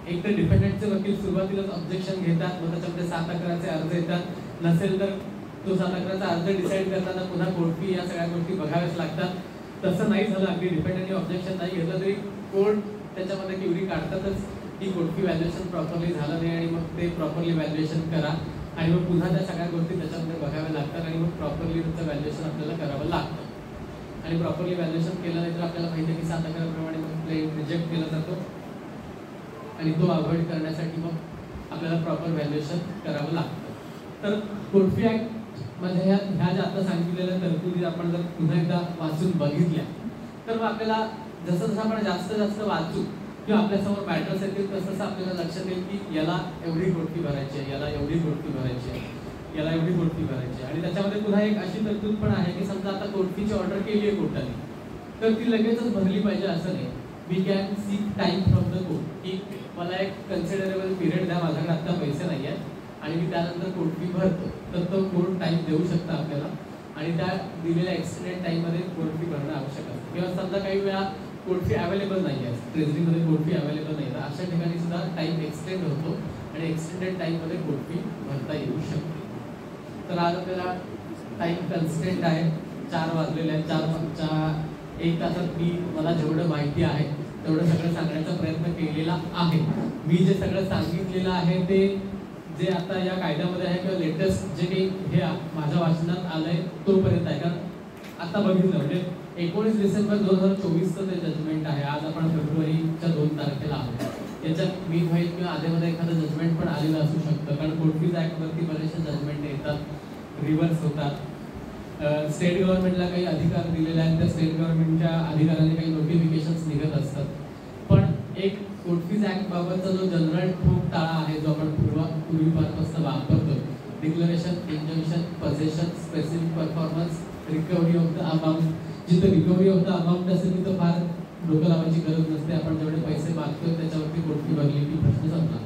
एक तर डिफेंडंटचे वकील सुरुवातीलाच ऑब्जेक्शन घेतात, मग त्याच्यामध्ये 7-11चे अर्ज येतात, नसेल तर तो 7-11चा अर्ज डिसाईड करताना पुन्हा कोर्ट फी या सगळ्या गोष्टी बघाव्याच लागतात तसं नाही झालं, अगदी डिपेंडेंटली ऑब्जेक्शन नाही घेतलं तरी कोर्ट त्याच्यामध्ये क्युरी काढतातच की कोर्टची व्हॅल्युएशन प्रॉपरली झालं नाही आणि मग ते प्रॉपरली व्हॅल्युएशन करा आणि मग पुन्हा त्या सगळ्या गोष्टी त्याच्यामध्ये बघाव्या लागतात आणि मग प्रॉपरली त्याचं व्हॅल्युएशन आपल्याला करावं लागतं आणि प्रॉपरली व्हॅल्युएशन केलं नाही तर आपल्याला माहिती आहे की 7/11 प्रमाणे मग क्लेम रिजेक्ट केला जातो आणि तो अवॉइड करण्यासाठी मग आपल्याला प्रॉपर व्हॅल्युएशन करावं लागतं. तर कोर्ट फी ॲक्ट मध्ये ह्या ज्या आता सांगितलेल्या तरतुदी आपण जर पुन्हा एकदा वाचून बघितल्या तर मग आपल्याला जसं जसं आपण जास्त वाचू किंवा आपल्यासमोर मॅटर्स येतील तसं तसं आपल्याला लक्षात येईल की याला एवढी कोर्ट फी भरायची आहे, याला एवढी कोर्ट फी भरायची आहे, याला एवढी कोर्ट फी भरायची आहे. आणि त्याच्यामध्ये पुन्हा एक अशी तरतूद पण आहे की समजा आता कोर्ट फीची ऑर्डर केली आहे कोर्टाने तर ती लगेचच भरली पाहिजे असं नाही. We can seek time from the court की मला एक कन्सिडरेबल पिरियड द्या, माझ्याकडे आता पैसे नाही आहेत आणि मी त्यानंतर कोर्ट फी भरतो, तर तो कोर्ट टाइम देऊ शकता आपल्याला आणि त्या दिलेल्या एक्सटेंडेड टाईममध्ये कोर्ट फी भरणं आवश्यक असतं. किंवा समजा काही वेळा कोर्ट फी अवेलेबल नाही आहे, ट्रेझरीमध्ये कोर्ट फी अवेलेबल नाही, तर अशा ठिकाणी सुद्धा टाइम एक्सटेंड होतो आणि एक्सटेंडेड टाईममध्ये कोर्ट फी भरता येऊ शकते. तर आज आपल्याला टाइम कन्स्टेंट आहे, 4 वाजलेले आहेत, 1 तासात मी मला जेवढं माहिती आहे तेवढं सगळं सांगण्याचा प्रयत्न केलेला आहे. मी जे सगळं सांगितलेलं आहे ते जे आता या कायद्यामध्ये आहे किंवा लेटेस्ट जे काही हे माझ्या वाचनात आलंय तोपर्यंत आहे. कारण आता बघितलं म्हणजे 19 डिसेंबर 2024चं ते जजमेंट आहे, आज आपण फेब्रुवारीच्या 2 तारखेला आहोत. याच्यात मी होईल किंवा आधीमध्ये एखादं जजमेंट पण आलेलं असू शकतं कारण कोर्ट फीज ॲक्टवरती बरेचसे जजमेंट येतात, रिव्हर्स होतात. स्टेट गव्हर्नमेंटला काही अधिकार दिलेले आहेत, त्या स्टेट गव्हर्नमेंटच्या अधिकाराने काही नोटिफिकेशन्स निघत असतात. पण एक कोर्ट फीज ॲक्ट बाबतचा जो जनरल ठोक ताळा आहे जो आपण पूर्वीपासून वापरतो, declaration, injunction, possession, specific performance, recovery of the amount. जिथं रिकव्हरी ऑफ द अमाऊंट असेल तिथं फार डोकं लावायची गरज नसते. आपण जेवढे पैसे मागतोय त्याच्यावरती कोर्ट फी भरली की प्रश्न संपला.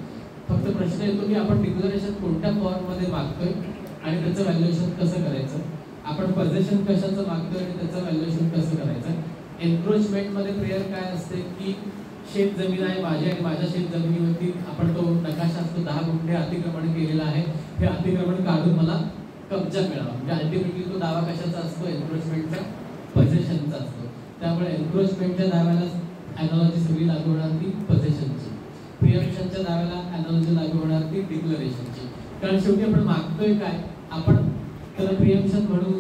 फक्त प्रश्न येतो की आपण डिक्लरेशन कोणत्या फॉर्ममध्ये मागतोय आणि त्याचं व्हॅल्युएशन कसं करायचं, आपण पजेशन कशाचं मागतोय आणि त्याचं व्हॅल्युएशन कसं करायचं. एन्क्रोचमेंटमध्ये प्रेयर काय असते की शेत जमीन आहे माझी आणि माझ्या शेत जमिनीवरती आपण तो नकाशा असतो 10 गुंठे अतिक्रमण केलेला आहे, हे अतिक्रमण काढून मला कब्जा मिळावा. म्हणजे अल्टिमेटली तो दावा कशाचा असतो, एन्क्रोचमेंटचा, पजेशनचा असतो. त्यामुळे एन्क्रोचमेंटच्या दाव्याला ॲनॉलॉजी सगळी लागू होणार ती पजेशनची, प्रिएम्पशनच्या दाव्याला ॲनॉलॉजी लागू होणार ती डिक्लरेशनची. कारण शेवटी आपण मागतोय काय, आपण त्याला प्रिएम्पशन म्हणू,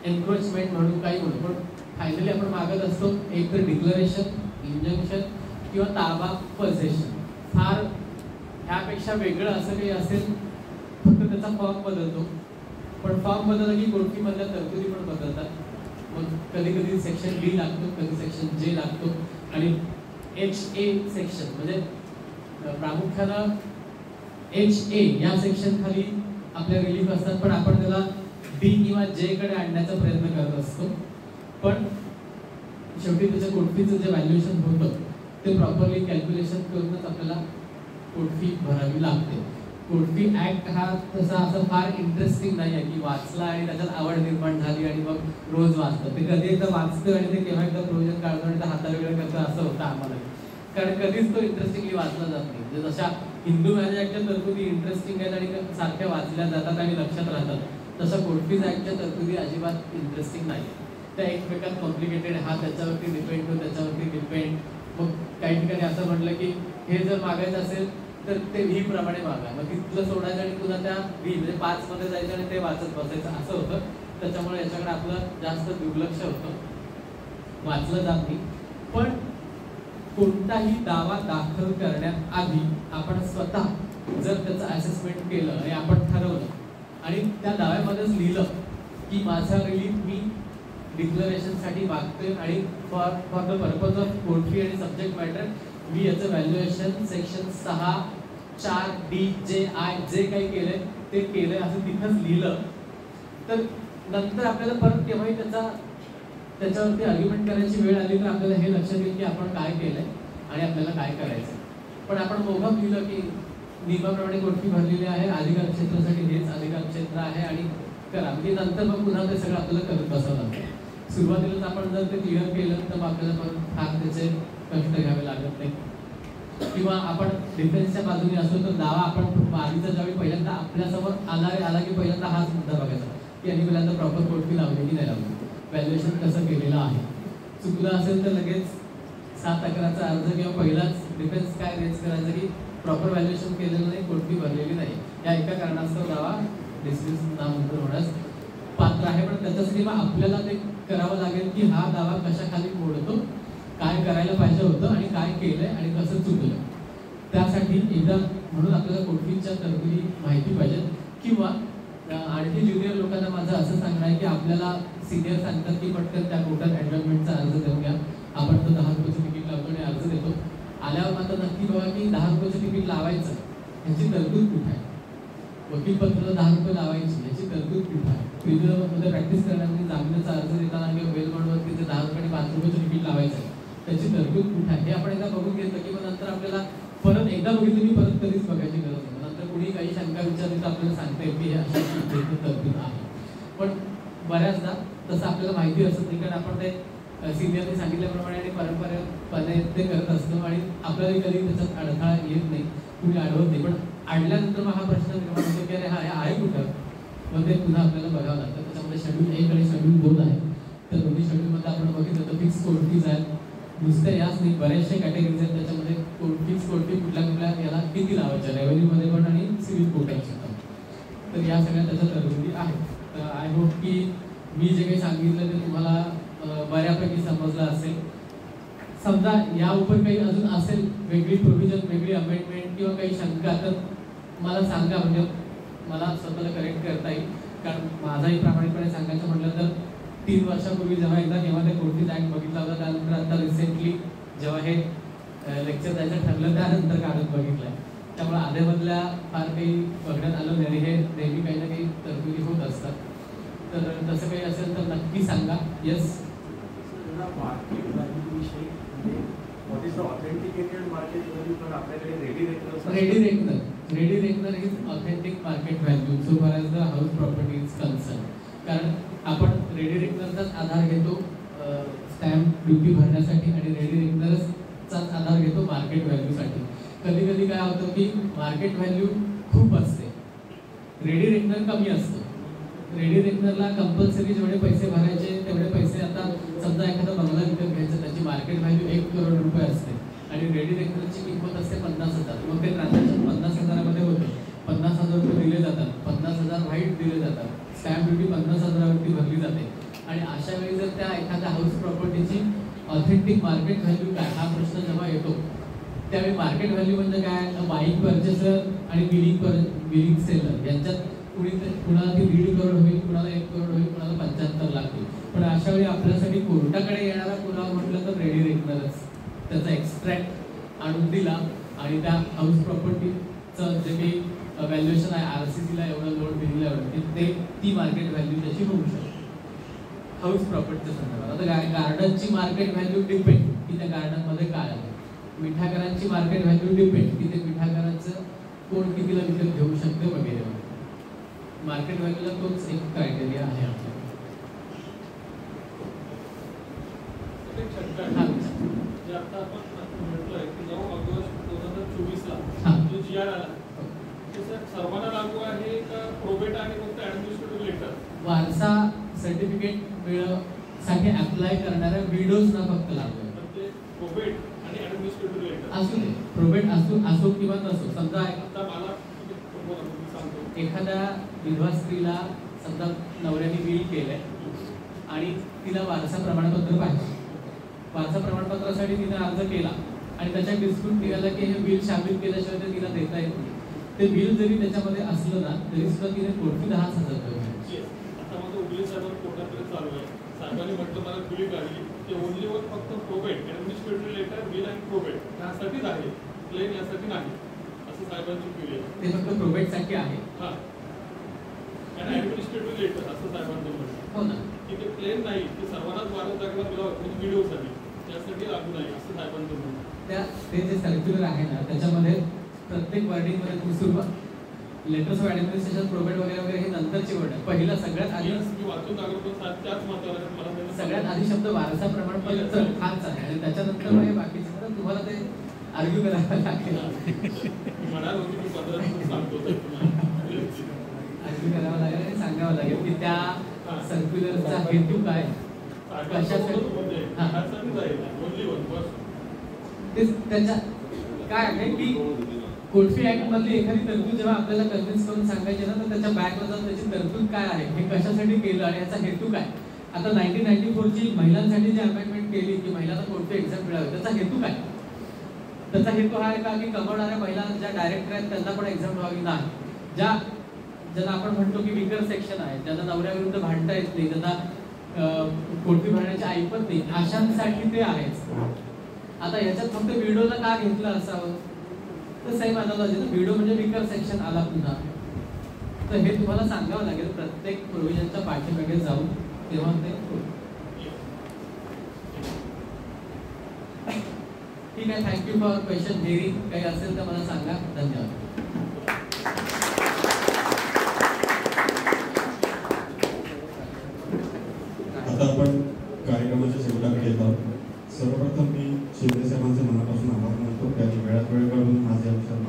एन्क्रोचमेंट म्हणू, काही म्हणू, पण फायनली आपण मागत असतो एक तर डिक्लरेशन, इंजंक्शन किंवा ताबा, पजेशन. फार ह्यापेक्षा वेगळं असं काही असेल फक्त त्याचा फॉर्म बदलतो, पण फॉर्म बदलला की कोर्ट फी मधल्या तरतुदी पण बदलतात. मग कधी कधी सेक्शन डी लागतो, कधी सेक्शन जे लागतो आणि HA सेक्शन म्हणजे प्रामुख्यानं HA या सेक्शन खाली आपल्या रिलीफ असतात, पण आपण त्याला D किंवा J कडे आणण्याचा प्रयत्न करत असतो. पण शेवटी त्याच्या कोर्ट फीचं जे व्हॅल्युएशन होतं ते प्रॉपरली कॅल्क्युलेशन करूनच आपल्याला कोर्ट फी भरावी लागते. कोर्ट फी ॲक्ट हा तसा असं फार इंटरेस्टिंग नाही आहे की वाचला आणि त्याच्यात आवड निर्माण झाली आणि मग रोज वाचतं. ते कधी एकदा वाचतं आणि ते केव्हा एकदा प्रोविजन काढतो आणि हाता वेगळं करतं असं होतं आम्हाला. कारण कधीच तो इंटरेस्टिंगली वाचला जात नाही. म्हणजे जशा हिंदू मॅरेज ॲक्टच्या तरतुदी इंटरेस्टिंग आहेत आणि सारख्या वाचल्या जातात आणि लक्षात राहतात, तसा कोर्ट फीज ॲक्टच्या तरतुदी अजिबात इंटरेस्टिंग नाही. त्या एकमेकात कॉम्प्लिकेटेड, हा त्याच्यावरती डिपेंड, तो त्याच्यावरती डिपेंड. मग काही ठिकाणी असं म्हटलं की हे जर मागायचं असेल तर ते व्ही प्रमाणे मागा, मग तिथलं सोडायचं आणि पुन्हा त्या व्ही म्हणजे 5 मध्ये जायचं आणि ते वाचत बसायचं असं होतं. त्याच्यामुळे याच्याकडे आपलं जास्त दुर्लक्ष होतं, वाचलं जात नाही. पण कोणताही दावा दाखल करण्याआधी आपण स्वतः जर त्याचं असेसमेंट केलं आणि आपण ठरवलं आणि त्या दाव्यामध्येच लिहिलं की माझा रिलीफ मी डिक्लरेशनसाठी मागतोय आणि for the purpose of court fee आणि सब्जेक्ट मॅटर मी याचं व्हॅल्युएशन सेक्शन 6(4)(d)(j)(i) जे काही केलंय ते केलंय असं तिथंच लिहिलं तर नंतर आपल्याला परत केव्हाही त्याच्यावरती आर्ग्युमेंट करायची वेळ आली तर आपल्याला हे लक्षात येईल की आपण काय केलंय आणि आपल्याला काय करायचं. पण आपण मोघम लिहिलं की नियमाप्रमाणे कोर्ट फी भरलेली आहे, अधिकार क्षेत्रासाठी हेच अधिकार क्षेत्र आहे आणि करा, म्हणजे नंतर मग पुन्हा ते सगळं आपल्याला करत बसावं लागतं. सुरुवातीलाच आपण जर ते क्लिअर केलं तर आपल्याला परत फार त्याचे कष्ट घ्यावे लागत नाही. किंवा आपण डिफेन्सच्या बाजूने असतो तर दावा आपण आधीचा ज्यावेळी पहिल्यांदा आपल्यासमोर आला की पहिल्यांदा हाच मुद्दा बघायचा, की यांनी पहिल्यांदा प्रॉपर कोर्ट फी लावली की नाही लावली, व्हॅल्युएशन कसं केलेलं आहे. चुकलं असेल तर लगेच 7-11चा अर्ज किंवा पहिलाच डिफेन्स काय रेज करायचं की प्रॉपर व्हॅल्युएशन केलेलं नाही, कोर्ट फी भरलेली नाही, या एका कारणास्तव दावा डिस्मिस नामंजूर होण्यास पात्र आहे. पण त्याच्यासाठी मग आपल्याला ते करावं लागेल की हा दावा कशाखाली मोडतो, काय करायला पाहिजे होतं आणि काय केलंय आणि कसं चुकलं. त्यासाठी एकदा म्हणून आपल्याला कोर्ट फीच्या तरतुदी माहिती पाहिजे. किंवा आणखी ज्युनियर लोकांना माझं असं सांगणं आहे की आपल्याला सिनियर सांगतात की पटकन त्या कोर्टात ॲडव्हर्टमेंटचा अर्ज देऊन घ्या, आपण तो 10 रुपयाचं तिकीट लावतो आणि अर्ज देतो. आल्यावर मात्र नक्की बघा की 10 रुपयाचं तिकीट लावायचं ह्याची तरतूद कुठे आहे, वकीलपत्राला 10 रुपये लावायची ह्याची तरतूद कुठे आहे, क्रिमिनलमध्ये प्रॅक्टिस करण्यासाठी जामिनाचा अर्ज देताना किंवा बेल बॉन्डवर तिथे 10 रुपये आणि 5 रुपयाचं तिकीट लावायचं आहे त्याची तरतूद कुठे आहे, हे आपण एकदा बघून घेतलं की मग नंतर आपल्याला परत एकदा बघितलं की परत कधीच बघायची गरज नाही. नंतर कुणी काही शंका विचारली तर आपल्याला सांगता येईल की हे अशा तरतूद आहे. पण बऱ्याचदा तसं आपल्याला माहिती असत नाही, कारण आपण ते सिनियरने सांगितल्याप्रमाणे आणि परंपरेपणे ते करत असतो आणि आपल्याला कधी त्याच्यात अडथळा येत नाही, कुणी अडवत नाही. पण अडल्यानंतर मग हा प्रश्न निर्माण होतो की अरे हा आहे कुठं, मग ते पुन्हा आपल्याला बघावं लागतं. त्याच्यामध्ये शेड्यूल 1 आणि शेड्यूल 2 आहे. तर दोन्ही शेड्यूलमध्ये आपण बघितलं तर फिक्स कोर्ट फीज आहेत, नुसत्या याच नाही बऱ्याचशा कॅटेगरीज आहेत. त्याच्यामध्ये फिक्स कोर्ट फी कुठल्या याला किती लावायच्या, रेव्हेन्यूमध्ये पण आणि सिव्हिल कोर्टात सुद्धा. तर या सगळ्या त्याच्या तरतुदी आहेत. तर आय होप की मी जे काही सांगितलं ते तुम्हाला बऱ्यापैकी समजलं असेल. समजा या उपर काही अजून असेल वेगळी प्रोव्हिजन, वेगळी अमेंडमेंट किंवा काही शंका तर मला सांगा, म्हणजे मला स्वतःला करेक्ट करता येईल. कारण माझाही प्रामाणिकपणे सांगायचं म्हटलं तर 3 वर्षापूर्वी जेव्हा एकदा ते कोर्ट फीज ॲक्ट बघितला होता, त्यानंतर आता रिसेंटली जेव्हा हे लेक्चर द्यायचं ठरलं त्यानंतर कागद बघितलाय. त्यामुळे आधेमधल्या फार काही बघण्यात आलं नाही. हे नेहमी काही ना काही तरतुदी होत असतात. तर तसं काही असेल तर नक्की सांगा. येस, मार्केट व्हॅल्यू विषयी what is the authenticated market value? पण आपल्याकडे ready reckoner is authentic market value so far as the house property is concern. कारण आपण रेडी रेकनरचाच आधार घेतो स्टॅम्प ड्युटी भरण्यासाठी आणि रेडी रेकनरचाच आधार घेतो मार्केट व्हॅल्यूसाठी. कधी कधी काय होतं की मार्केट व्हॅल्यू खूप असते, रेडी रेकनर कमी असतं. रेडी रेकनरला कंपल्सरी जेवढे पैसे भरायचे तेवढे पैसे, आता समजा एखादा बंगला विकत घ्यायचा त्याची मार्केट व्हॅल्यू 1 करोड रुपये असते आणि रेडी रेकनरची किंमत असते 50,000. मग ते ट्रान्झॅक्शन 50,000मध्ये होते, 50,000 रुपये दिले जातात, 50,000 व्हाईट दिले जातात, स्टॅम्प ड्युटी 50,000वरती भरली जाते. आणि अशा वेळी जर त्या एखाद्या हाऊस प्रॉपर्टीची ऑथेंटिक मार्केट व्हॅल्यू काय हा प्रश्न जेव्हा येतो त्यावेळी मार्केट व्हॅल्यू म्हणजे काय, बाईंग परचेसर आणि बिलिंग सेलर यांच्यात कुणाला ती 1.5 करोड होईल, कुणाला 1 करोड होईल, कुणाला 75 लाख होईल. पण अशा वेळी आपल्यासाठी कोर्टाकडे येणारा पुरावा म्हटलं तर रेडी रेकनरच. त्याचा एक्स्ट्रॅक्ट आणून दिला आणि त्या हाऊस प्रॉपर्टीचं जे काही व्हॅल्युएशन आहे RCCला एवढं लोड दिलेलं आहे ते ती मार्केट व्हॅल्यू त्याची होऊ शकते हाऊस प्रॉपर्टीच्या संदर्भात. आता गार्डनची मार्केट व्हॅल्यू डिपेंड की त्या गार्डनमध्ये काय आहे, मिठागरांची मार्केट व्हॅल्यू डिपेंड की ते मिठागरांचं कोण कितीला विकत घेऊ शकते वगैरे. मार्केट व्हॅल्यूला तोच एक क्रायटेरिया आहे आपल्याला. जे आता आपण म्हटलंय की 9 ऑगस्ट 2024ला जो GR आला तो सर्वांना लागू आहे का प्रोबेट आणि फक्त ॲडमिनिस्ट्रेटिव्ह लेटर? वारसा सर्टिफिकेट साठी अप्लाय करणाऱ्या विडोजना फक्त लागू आहे. म्हणजे प्रोबेट आणि ॲडमिनिस्ट्रेटिव्ह लेटर असू दे, प्रोबेट असो किंवा नसो. समजा आता मला सांगतो, एखाद्या विधवा स्त्रीला समजा नवऱ्याने विल केलंय आणि तिला वारसा प्रमाणपत्र पाहिजे. वारसा प्रमाणपत्रासाठी तिने अर्ज केला आणि त्याच्यात डिस्प्यूट निघाला की हे बिल शामिल केल्याशिवाय ते तिला देता येत नाही. ते बिल जरी त्याच्यामध्ये असलं ना तरी सुद्धा तिने कोर्ट फी 10,000 रुपये. आता माझं उगले साहेब कोर्टाकडे चालू आहे. साहेबांनी म्हटलं मला बिल काढली ते ओनली वर फक्त प्रोबेट, ॲडमिनिस्ट्रेटिव्ह लेटर, बिल आणि प्रोबेट यासाठीच आहे, क्लेम यासाठी नाही असं साहेबांची क्युरी आहे. ते फक्त प्रोबेटसाठी आहे. हां, आणि ॲडमिनिस्ट्रेटिव्ह लेटर असं साहेबांचं म्हणणं. हो ना, की ते क्लेम नाही की सर्वांनाच वारस दाखला म्हणजे व्हिडिओसाठी त्यासाठी लागू नाही असं साहेबांचं म्हणणं. ते जे सर्क्युलर आहे ना त्याच्यामध्ये प्रत्येक वर्डिंगमध्ये तुम्ही लेटर्स ऑफ ॲडमिनिस्ट्रेशन, प्रोबेट वगैरे वगैरे हे नंतरची वर्ड आहे. पहिला सगळ्यात आधी मी वाचून दाखवतो त्याच मताला मला सगळ्यात आधी शब्द वारसा प्रमाणपत्र हाच आहे आणि त्याच्यानंतर मग हे बाकीचे तर तुम्हाला ते आर्ग्यू करायला लागेल. म्हणाल होती मी 15 सांगतो. आर्ग्यू करावं लागेल आणि सांगावं लागेल की त्या सर्क्युलरचा हेतू काय, कशासाठी. त्याच्या काय आहे की कोळफी ऍक्ट मधली एखादी तरतूद जेव्हा आपल्याला कन्व्हिन्स करून सांगायची ना, तर त्याच्या बॅकवर जाऊन त्याची तरतूद काय आहे, हे कशासाठी केलं आणि याचा हेतू काय. आता 1994 ची महिलांसाठी जी अमेंडमेंट केली की महिलांना कोणते एक्झाम मिळावे, त्याचा हेतू काय. त्याचा हेतू हा आहे का की कमवणाऱ्या महिला ज्या डायरेक्टर आहेत त्यांना पण एक्झाम व्हावी नाही, ज्यांना आपण म्हणतो की विकर सेक्शन आहे, ज्यांना नवऱ्याविरुद्ध भांडता येत नाही, त्यांना कोळपी भरण्याची ऐपत नाही, अशांसाठी ते आहेच. आता याच्यात फक्त व्हिडिओला का घेतलं असावं, तर सेम अनालॉजी, व्हिडिओ म्हणजे विकर सेक्शन आला पुन्हा, तर हे तुम्हाला सांगावं लागेल प्रत्येक प्रोव्हिजनच्या पाठीमागे जाऊन, तेव्हा ते ठीक आहे. Thank you for question hearing. काही असेल तर मला सांगा. धन्यवाद. आता आपण कार्यक्रमाच्या शेवटाकडे येत आहोत. सर्वप्रथम मी शिंदे साहेबांचे मनापासून आभार मानतो, त्यांनी वेळात वेळ काढून माझ्या विषयावर